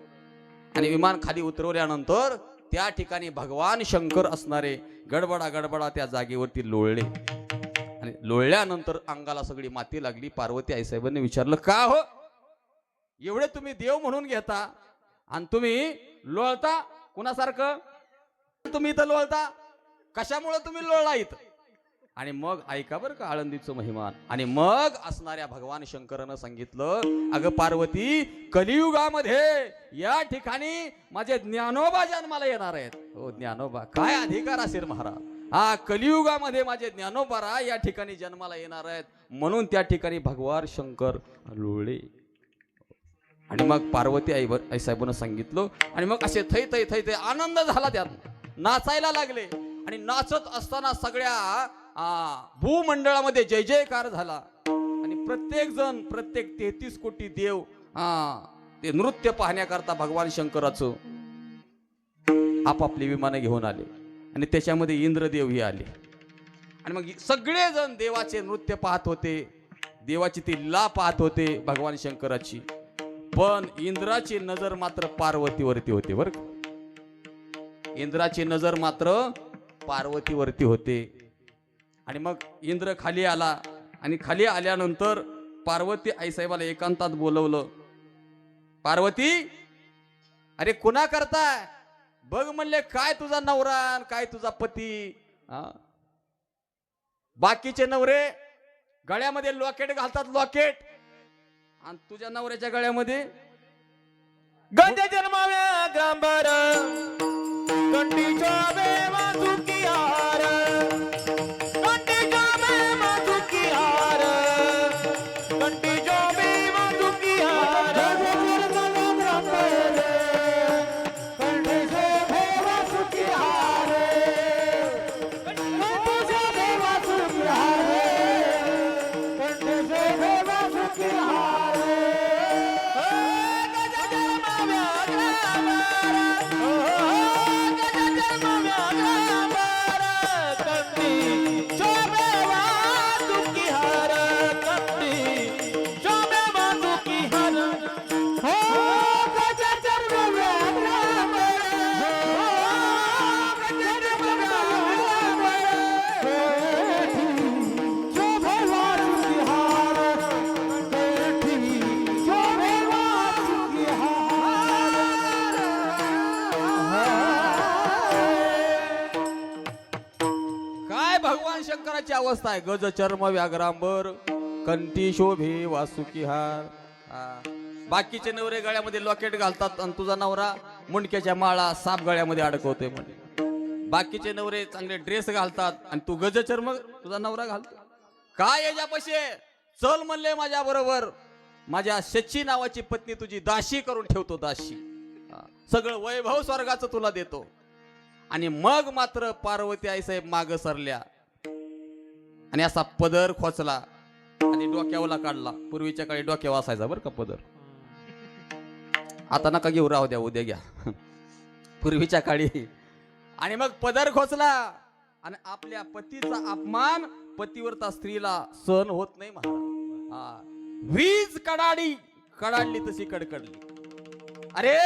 [SPEAKER 1] आणि विमान खाली उतरवल्यानंतर त्या ठिकाणी भगवान शंकर असणारे गडबडा त्या जागेवरती लोळले आणि लोळल्यानंतर अंगाला सगळी माती लागली. पार्वती आईसाहेबांनी विचारलं, का हो एवढे तुम्ही देव म्हणून घेता आणि तुम्ही लोळता कुणासारखं? तुम्ही इथं लोळता कशामुळे? तुम्ही लोळला इथं. आणि मग ऐका बरं का आळंदीचं महिमान. आणि मग असणाऱ्या भगवान शंकरानं सांगितलं, अगं पार्वती, कलियुगामध्ये या ठिकाणी माझे ज्ञानोबा जन्माला येणार आहेत. हो ज्ञानोबा, काय अधिकार असेल महाराज. हा कलियुगामध्ये माझे ज्ञानोबा या ठिकाणी जन्माला येणार आहेत. म्हणून त्या ठिकाणी भगवान शंकर लोळले. आणि मग पार्वती आई साहेबांना सांगितलं. आणि मग असे थै थै थै थै आनंद झाला, त्यात नाचायला लागले. आणि नाचत असताना सगळ्या भूमंडळामध्ये जय जयकार झाला. आणि प्रत्येक जण, प्रत्येक 33 कोटी देव ते नृत्य पाहण्याकरता भगवान शंकराचं आपापली विमानं घेऊन आले. आणि त्याच्यामध्ये इंद्रदेवही आले. आणि मग सगळेजण देवाचे नृत्य पाहत होते, देवाची ती लीला पाहत होते भगवान शंकराची. पण इंद्राची नजर मात्र पार्वतीवरती होते बरं का. इंद्राची नजर मात्र पार्वतीवरती होते. आणि मग इंद्र खाली आला. आणि खाली आल्यानंतर पार्वती आईसाहेबाला एकांतात बोलवलं. पार्वती, अरे कुणा करताय? बघ म्हणले, काय तुझा नवरा, काय तुझा पती. बाकीचे नवरे गळ्यामध्ये लॉकेट घालतात, लॉकेट. आणि तुझ्या नवऱ्याच्या गळ्यामध्ये
[SPEAKER 3] गंज जन्माव्या गांबर कंटीच्या बेवासुकी हार, कंटीच्या बेवासुकी हार, कंटीच्या बेवासुकी हार.
[SPEAKER 2] कंठीचे बेवासुकी हार, कंठीचे बेवासुकी हार, कंठीचे बेवासुकी हार.
[SPEAKER 1] शंकराची अवस्था आहे. गज चर्म व्याघ्रांबर कंठी शोभे वासुकी हार. बाकीचे नवरे गळ्यामध्ये लॉकेट घालतात आणि तुझा नवरा मुंडक्याच्या माळा साप गळ्यामध्ये अडकवतोय. म्हणजे बाकीचे नवरे चांगले ड्रेस घालतात आणि तू गज चर्म तुझा नवरा घालतो. काय याच्यापाशी चल म्हणले माझ्या बरोबर. माझ्या शची नावाची पत्नी तुझी दाशी करून ठेवतो, दाशी. सगळं वैभव स्वर्गाचं तुला देतो. आणि मग मात्र पार्वती आईसाहेब माग सरल्या आणि असा पदर खोचला आणि डोक्यावला काढला. पूर्वीच्या काळी डोक्यावर असायचा बरं का पदर. आता नका घेऊ, राहू द्या, उद्या घ्या. पूर्वीच्या काळी. आणि मग पदर खोचला. आणि आपल्या पतीचा अपमान पतिव्रता स्त्रीला सहन होत नाही महाराज. वीज कडाडली तशी कडकडली. अरे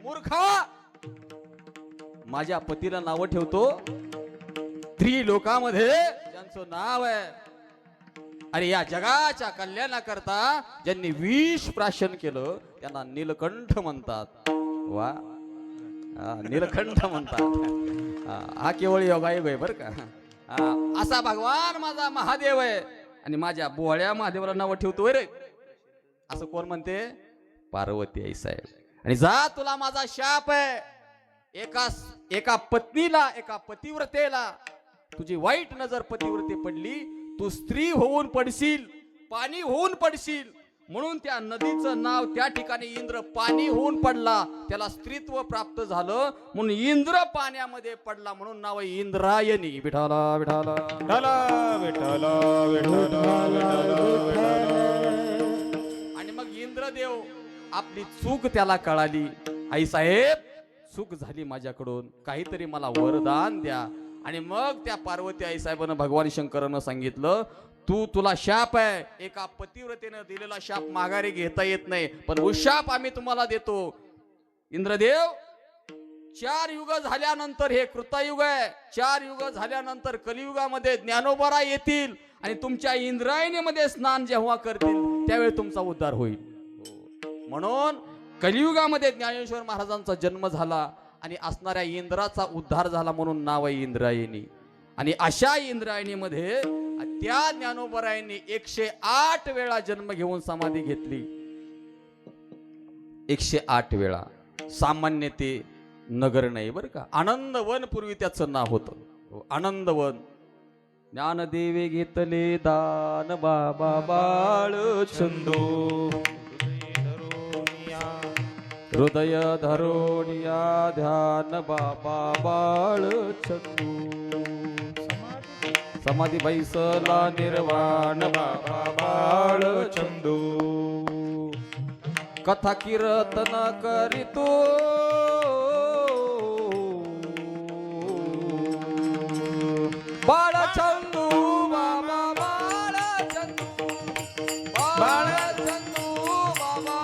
[SPEAKER 1] मूर्खा, माझ्या पतीला नाव ठेवतो स्त्री लोकांमध्ये ज्यांचं नाव आहे. अरे या जगाच्या कल्याणाकरता ज्यांनी विष प्राशन केलं त्यांना नीलकंठ म्हणतात. वा, नीलकंठ म्हणतात. हा केवळ योगायोग आहे बरं का. असा भगवान माझा महादेव आहे. आणि माझ्या बोळ्या महादेवाला नाव ठेवतोय रे, असं कोण म्हणते? पार्वती आई साहेब. आणि जा, तुला माझा शाप आहे. एका पत्नीला, एका पतिव्रतेला तुझी वाईट नजर पतिव्रते पडली, तू स्त्री होऊन पडशील, पाणी होऊन पडशील. म्हणून त्या नदीचं नाव त्या ठिकाणी इंद्र पाणी होऊन पडला. त्याला स्त्रीत्व प्राप्त झालं म्हणून इंद्र पाण्यामध्ये पडला. म्हणून नाव आहे इंद्रायणी. विठाला विठाला
[SPEAKER 3] विठाला विठाला.
[SPEAKER 1] आणि मग इंद्रदेव आपली चूक त्याला कळाली. आई साहेब, चूक झाली माझ्याकडून, काहीतरी मला वरदान द्या. आणि मग त्या पार्वती आई साहेबांना भगवान शंकरानं सांगितलं, तुला शाप आहे. एका पतिव्रतेनं दिलेला शाप माघारी घेता येत नाही, पण उशाप आम्ही तुम्हाला देतो. इंद्रदेव, 4 युग झाल्यानंतर, हे कृतयुग आहे, 4 युग झाल्यानंतर कलियुगामध्ये ज्ञानोबा येतील आणि तुमच्या इंद्रायणीमध्ये स्नान जेव्हा करतील त्यावेळी तुमचा उद्धार होईल. म्हणून कलियुगामध्ये ज्ञानेश्वर महाराजांचा जन्म झाला आणि असणाऱ्या इंद्राचा उद्धार झाला म्हणून नाव आहे इंद्रायणी. आणि अशा इंद्रायणीमध्ये त्या ज्ञानोबरायांनी 108 वेळा जन्म घेऊन समाधी घेतली. 108 वेळा. सामान्य ते नगर नाही बरं का. आनंदवन पूर्वी त्याचं नाव होतं. आनंदवन. ज्ञानदेवे घेतले दान बाबा बाळ चंदू, हृदय धरोनिया ध्यान बाबा बाळ चंदू, समाधी बैसला निर्वाण बाबा बाळ चंदू, कथा कीर्तन करीतो बाळ चंदू बाबा बाळ चंदू, बाळ चंदू बाबा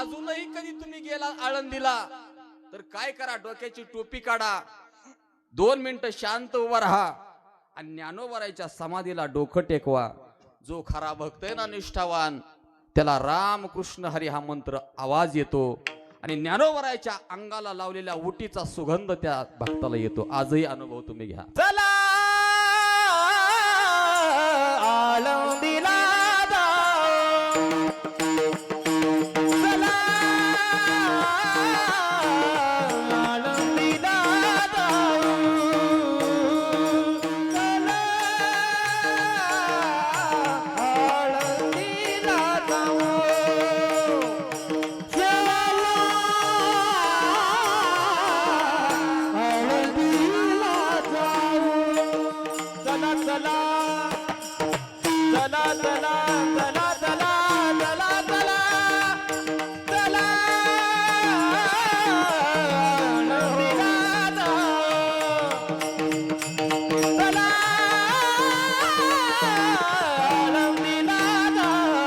[SPEAKER 1] अजूनही कधी तुम्ही गेला आळंदीला तर काय करा, डोक्याची टोपी काढा, 2 मिनिटं शांत उभा राहा आणि ज्ञानोबराच्या समाधीला डोकं टेकवा. जो खरा भक्त आहे ना, निष्ठावान, त्याला राम कृष्ण हरी हा मंत्र आवाज येतो आणि ज्ञानोबराच्या अंगाला लावलेल्या उटीचा सुगंध त्या भक्ताला येतो. आजही अनुभव तुम्ही घ्या.
[SPEAKER 3] चला आळंदीला जाऊ, चला आळंदीला जाऊ, चला आळंदीला जाऊ, चला चला चला चला चला चला चला चला चला आळंदीला जाऊ, चला आळंदीला जाऊ,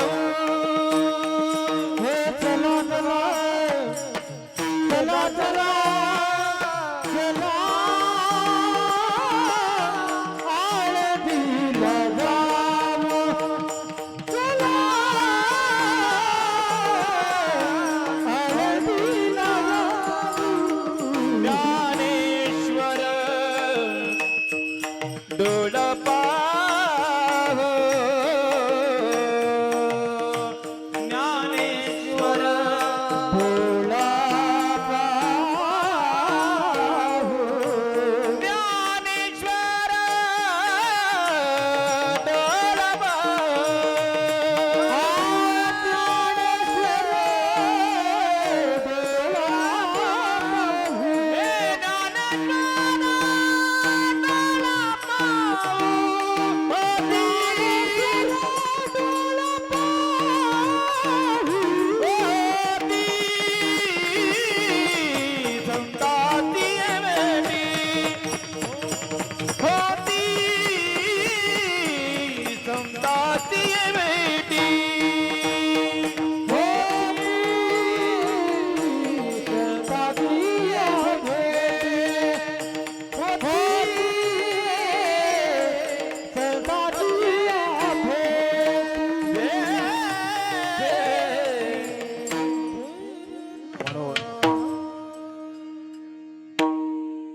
[SPEAKER 3] हे चला चला चला चला चला आळंदीला जाऊ, चला आळंदीला जाऊ. ज्ञानेश्वर डोलपा हो, ज्ञानेश्वर डोलपा हो, ज्ञानेश्वर डोलपा,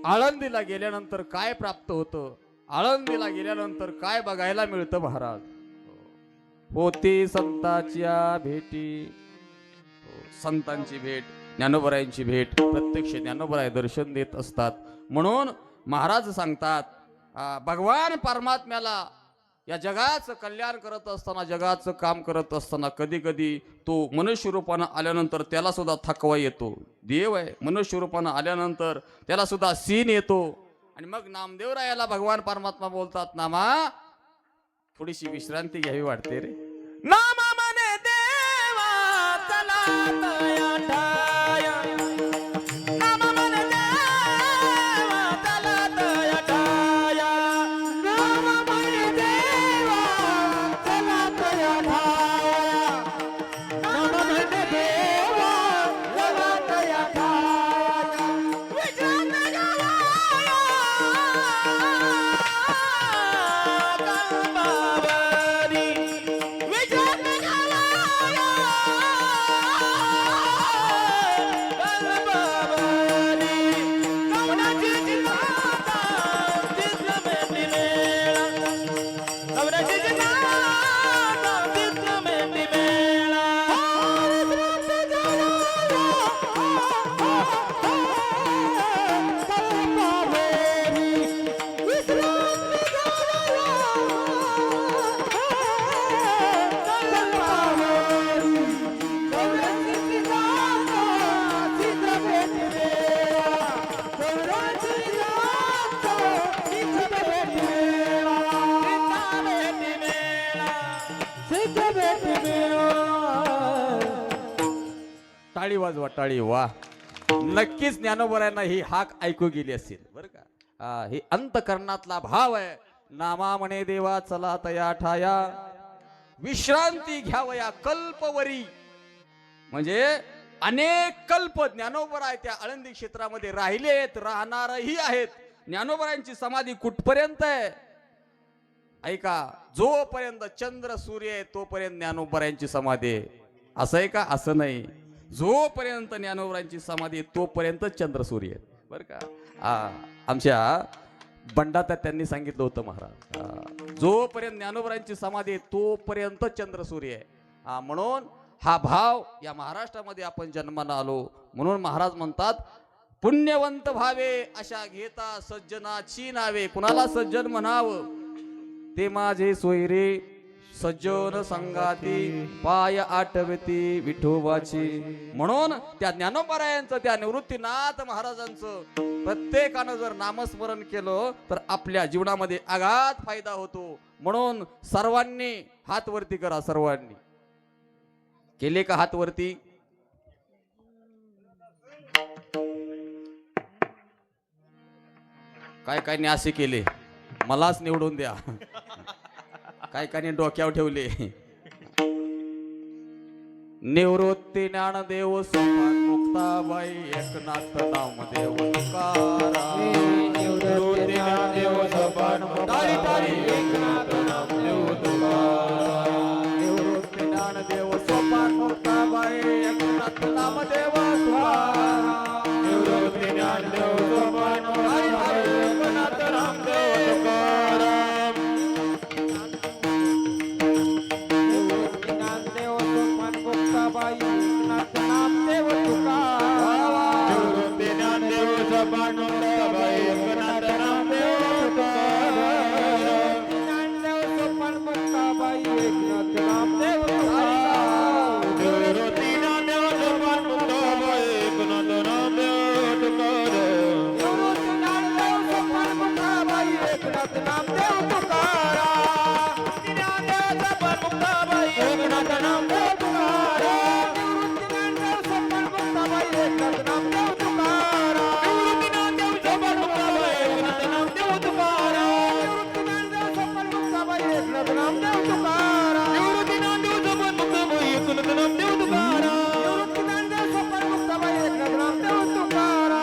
[SPEAKER 1] आळंदीला गेल्यानंतर काय प्राप्त होतं, आळंदीला गेल्यानंतर काय बघायला मिळतं महाराज. होती संताच्या भेटी. संतांची भेट, ज्ञानोबरायांची भेट, प्रत्यक्ष ज्ञानोबराय दर्शन देत असतात. म्हणून महाराज सांगतात, भगवान परमात्म्याला या जगाचं कल्याण करत असताना, जगाचं काम करत असताना कधी कधी तो मनुष्य रूपानं आल्यानंतर त्याला सुद्धा थकवा येतो. देव आहे, मनुष्य रूपानं आल्यानंतर त्याला सुद्धा सीन येतो. आणि मग नामदेवरायाला भगवान परमात्मा बोलतात, नामा थोडीशी विश्रांती घ्यावी वाटते रे.
[SPEAKER 3] नामा मने देवा चला तया ठाया, नामा मने देवा चला तया ठाया, नामा मने देवा चला तया ठाया, नामा मने देवा चला तया ठाया.
[SPEAKER 2] सिद्ध भेट मिळो.
[SPEAKER 1] टाळी वाजवा टाळी वा. नक्कीच ज्ञानोबरायांना ही हाक ऐकू गेली असेल बरं का. हे अंतकरणातला भाव आहे. नामा म्हणे देवा चला तया ठाया, विश्रांती घ्यावया कल्पवरी. म्हणजे अनेक कल्प ज्ञानोबराय त्या आळंदी क्षेत्रामध्ये राहिले आहेत, राहणारही आहेत. ज्ञानोबरायांची समाधी कुठपर्यंत आहे ऐका, जोपर्यंत चंद्र सूर्य आहे तोपर्यंत ज्ञानोबरायांची समाधी आहे. असं आहे का? असं नाही. जोपर्यंत ज्ञानोबरायांची समाधी आहे तोपर्यंत चंद्र सूर्य आहेत बरं का. आमच्या बंडात त्यांनी सांगितलं होतं महाराज, जोपर्यंत ज्ञानोबरायांची समाधी आहे तोपर्यंत चंद्र सूर्य आहे. म्हणून हा भाव या महाराष्ट्रामध्ये आपण जन्माला आलो. म्हणून महाराज म्हणतात, पुण्यवंत भावे अशा घेता सज्जनाची नावे. कुणाला सज्जन म्हणावं? ते माझे सोयरे सज्जन संगाती, पाय आठवती विठोबाची. म्हणून त्या ज्ञानोबरायांचं, त्या निवृत्तीनाथ महाराजांचं प्रत्येकानं जर नामस्मरण केलं तर आपल्या जीवनामध्ये आघात फायदा होतो. म्हणून सर्वांनी हात वरती करा. सर्वांनी केले का हात वरती? काय काय असे केले, मलाच निवडून द्या. काय काय डोक्यावर ठेवले. निवृत्ती ज्ञानदेव सोपान मुक्ताबाई एकनाथ नामदेव तुकाराम.
[SPEAKER 2] निवृत्ती ज्ञानदेव सोपान मुक्ताबाई एकनाथ नामदेव तुकाराम.
[SPEAKER 1] निवृत्ती ज्ञानदेव सोपान मुक्ताबाई एकनाथ नामदेव तुकाराम.
[SPEAKER 2] निवृत्ती ज्ञानदेव सोपान मुक्ताबाई एकनाथ नामदेव तुकाराम. निवृत्ती ज्ञानदेव सोपान मुक्ताबाई एकनाथ नामदेव तुकाराम. निवृत्ती ज्ञानदेव सोपान मुक्ताबाई एकनाथ नामदेव तुकाराम. ज्ञानदेव सोपान मुक्ताबाई एकनाथ नामदेव तुकाराम. निवृत्ती ज्ञानदेव सोपान मुक्ताबाई एकनाथ नामदेव तुकाराम. निवृत्ती ज्ञानदेव सोपान मुक्ताबाई एकनाथ नामदेव तुकाराम. ज्ञानदेव सोपान मुक्ताबाई एकनाथ नामदेव तुकाराम. निवृत्ती ज्ञानदेव सोपान मुक्ताबाई एकनाथ नामदेव तुकाराम. निवृत्ती ज्ञानदेव सोपान मुक्ताबाई एकनाथ नामदेव तुकाराम. निवृत्ती ज्ञानदेव सोपान मुक्ताबाई एकनाथ नामदेव तुकाराम. निवृत्ती ज्ञानदेव सोपान मुक्ताबाई एकनाथ नामदेव तुकाराम. निवृत्ती ज्ञानदेव सोपान मुक्ताबाई एकनाथ नामदेव तुकाराम.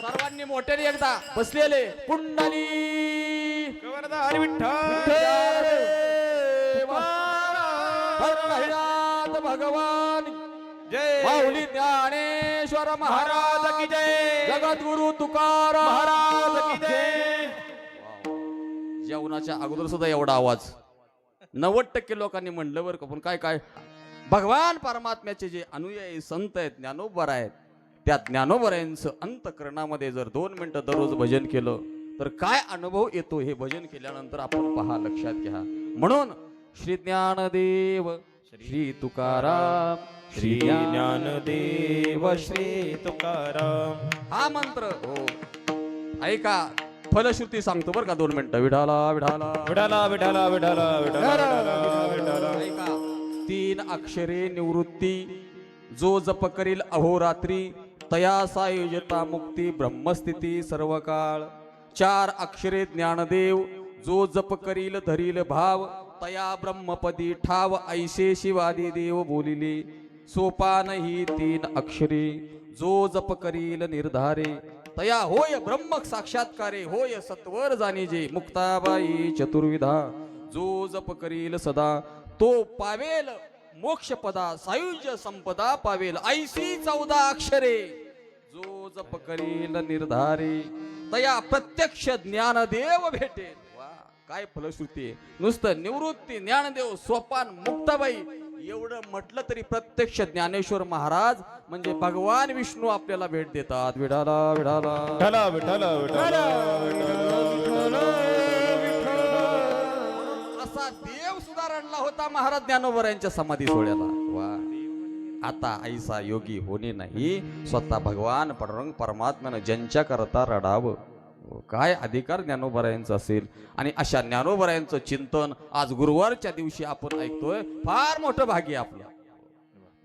[SPEAKER 1] सर्वांनी मोठ्याने एकदा बसलेले कुंडली
[SPEAKER 3] गवर्धन विठ्ठल
[SPEAKER 1] हरिनाथ भगवान
[SPEAKER 3] जय.
[SPEAKER 1] माऊली ज्ञानेश्वर महाराज की जय. जगद्गुरु तुकाराम
[SPEAKER 3] महाराज की जय.
[SPEAKER 1] जेवणाच्या अगोदर सुद्धा एवढा आवाज 90% लोकांनी म्हणलं बरं का. पण काय काय भगवान परमात्म्याचे जे अनुयायी संत आहेत, ज्ञानोबा आहेत, त्या ज्ञानोबरायांचं अंतकरणामध्ये जर 2 मिनिटं दररोज भजन केलं तर काय अनुभव येतो हे भजन केल्यानंतर आपण पहा, लक्षात घ्या. म्हणून श्री ज्ञानदेव श्री तुकाराम श्री
[SPEAKER 3] ज्ञानदेव श्री तुकाराम.
[SPEAKER 1] हा मंत्र हो ऐका, फलश्रुती सांगतो बरं का. 2 मिनिटं. विठाला विठाला
[SPEAKER 3] विठाला विठाला विठाला विठाला विठाला.
[SPEAKER 1] ऐका, 3 अक्षरे निवृत्ती, जो जप करील अहोरात्री, तया सायुजता मुक्ती ब्रह्मस्थिती सर्व काळ. 4 अक्षरे ज्ञानदेव, जो जप करील धरील भाव, तया ब्रह्मपदी ठाव ऐसे शिवादी देव बोलिले. सोपान ही 3 अक्षरे, जो जप करील निर्धारे, तया होय ब्रह्म साक्षात्कारे, होय सत्वर जाणीजे. मुक्ताबाई चतुर्विधा, जो जप करील सदा, तो पावेल मोक्ष पदा, सायुज्य संपदा पावेल. ऐसी 14 अक्षरे, जो जप करील निर्धारे, तया प्रत्यक्ष ज्ञानदेव भेटेल. वा, काय फलश्रुती आहे. नुसतं निवृत्ती ज्ञानदेव सोपान मुक्ताबाई एवढं म्हटलं तरी प्रत्यक्ष ज्ञानेश्वर महाराज म्हणजे भगवान विष्णू आपल्याला भेट देतात. विठाला विठाला
[SPEAKER 3] विठाला विठाला विठाला.
[SPEAKER 1] असा देव सुद्धा रडला होता महाराज ज्ञानोबरायांच्या समाधी सोहळ्याला. वा, आता ऐसा योगी होणे नाही, स्वतः भगवान पांडुरंग परमात्म्यानं ज्यांच्या करता रडावं काय अधिकार ज्ञानोबरायांचा असेल. आणि अशा ज्ञानोबरायांचं चिंतन आज गुरुवारच्या दिवशी आपण ऐकतोय. फार मोठं भाग्य आहे आपलं.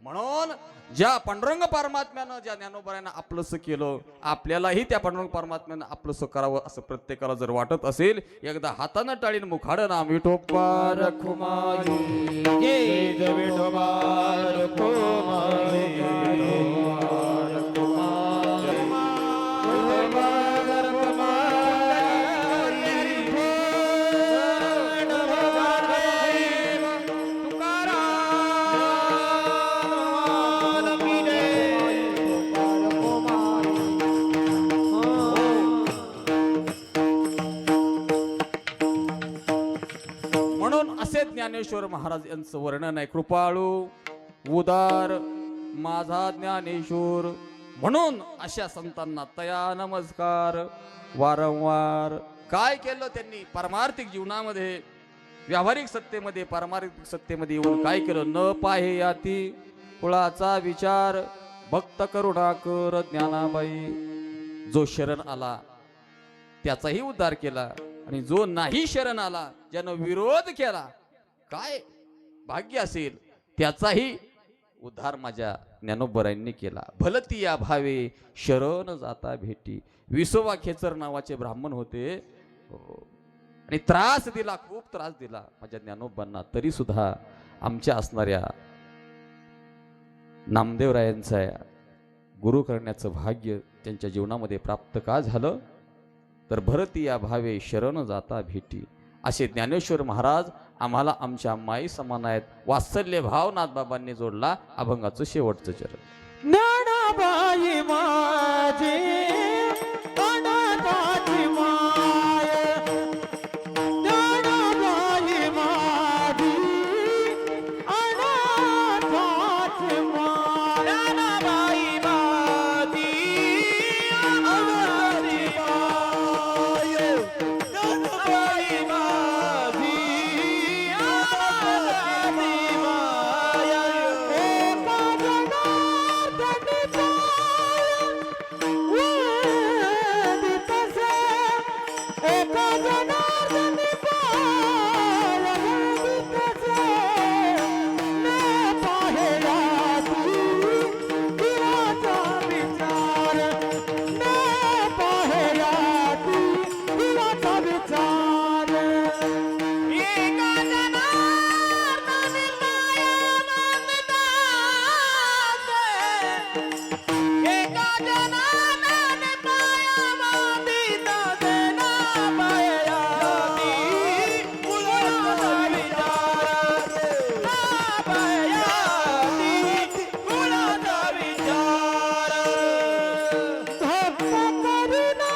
[SPEAKER 1] म्हणून ज्या पांडुरंग परमात्म्यानं ज्या ज्ञानोबरायांना आपलंसं केलं, आपल्यालाही त्या पांडुरंग परमात्म्यानं आपलंसं करावं असं प्रत्येकाला जर वाटत असेल, एकदा हातानं टाळीन मुखाडं नाम विठोबा रखुमाई
[SPEAKER 3] जय विठोबा रखुमाई.
[SPEAKER 1] म्हणून असे ज्ञानेश्वर महाराज यांचं वर्णन आहे. कृपाळू उदार माझा ज्ञानेश्वर. म्हणून अशा संतांना तया नमस्कार. वारंवार काय केलं त्यांनी पारमार्थिक जीवनामध्ये, व्यावहारिक सत्तेमध्ये, पारमार्थिक सत्तेमध्ये येऊन काय केलं. न पाहे याती कुळाचा विचार भक्त करुणाकर ज्ञानाबाई. जो शरण आला त्याचाही उद्धार केला, आणि जो नाही शरण आला, ज्यानं विरोध केला, काय भाग्य असेल त्याचाही उद्धार माझ्या ज्ञानोबरायांनी केला. भलती या भावे शरण जाता भेटी. विसोबा खेचर नावाचे ब्राह्मण होते, आणि त्रास दिला, खूप त्रास दिला माझ्या ज्ञानोबांना. तरी सुद्धा आमच्या असणाऱ्या नामदेवरायांचा गुरु करण्याचं भाग्य त्यांच्या जीवनामध्ये प्राप्त का झालं, तर भरती या भावे शरण जाता भेटी. असे ज्ञानेश्वर महाराज आम्हाला आमच्या माई समान आहेत. वात्सल्य भाव नाथबाबांनी जोडला. अभंगाचं शेवटचं चरण.
[SPEAKER 2] ज्ञानाबाई माझी अनाथाची माय. ज्ञानाबाई माझी अनाथाची माय. ज्ञानाबाई माझी अनाथाची माय. ज्ञानाबाई माझी अनाथाची माय. एका जनार्दनी पाय वेदित से. एका जनार्दनी पाय वेदित से. न पाहेला ती दिवाचा विचार. न पाहेला ती दिवाचा विचार. एका जनार्दनी पाय वेदित से. एका जनार्दनी पाय वेदित से. न पाहेला ती दिवाचा विचार. न पाहेला ती दिवाचा विचार. भक्त करुणा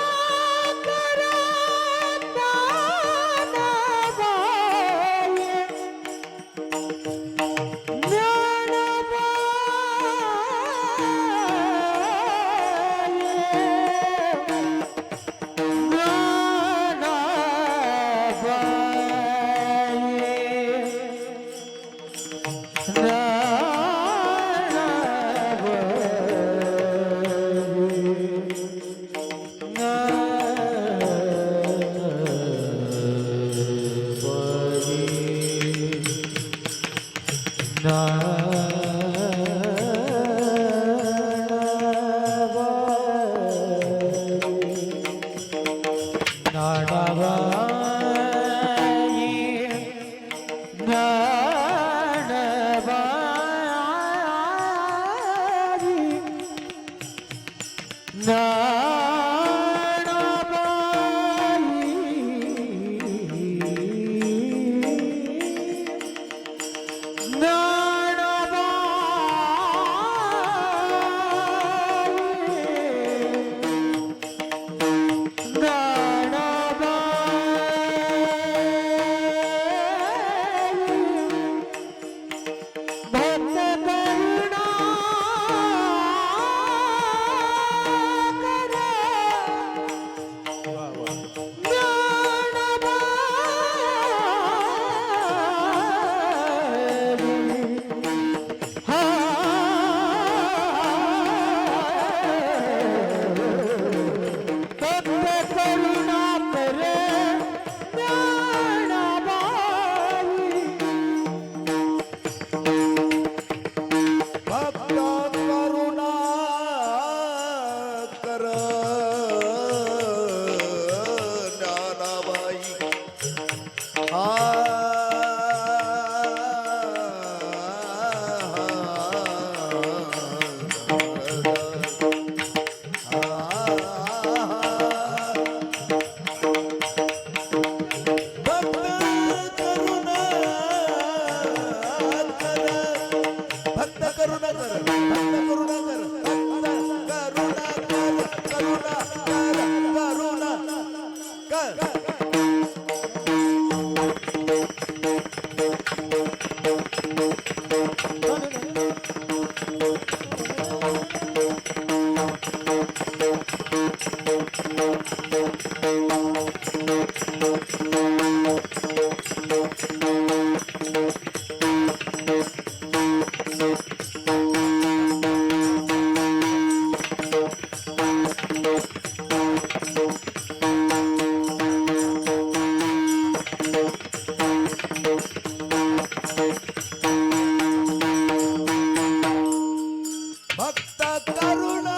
[SPEAKER 2] भक्त करुणा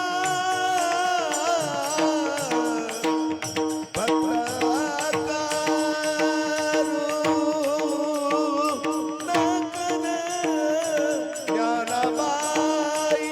[SPEAKER 2] ज्ञानाबाई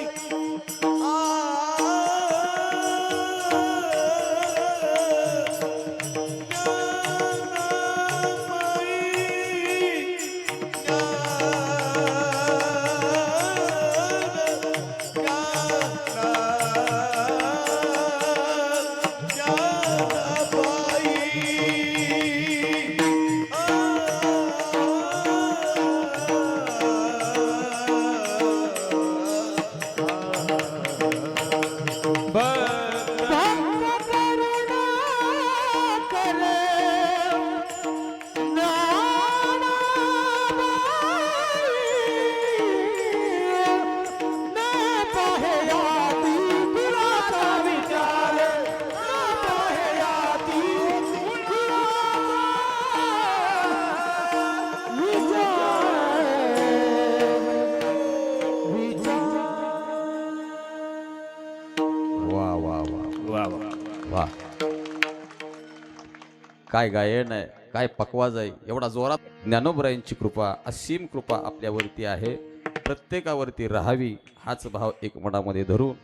[SPEAKER 1] वा वा वा
[SPEAKER 3] वा वा
[SPEAKER 1] वा काय गायन आहे, काय पकवाज आहे. एवढा जोरात ज्ञानोबरायांची कृपा, असीम कृपा आपल्यावरती आहे. प्रत्येकावरती राहावी हाच भाव एक मनामध्ये धरून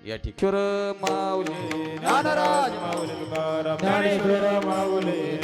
[SPEAKER 1] या ठिकाणी माऊली
[SPEAKER 3] ज्ञानराज माऊली तुकाराम ज्ञानेश्वर माऊली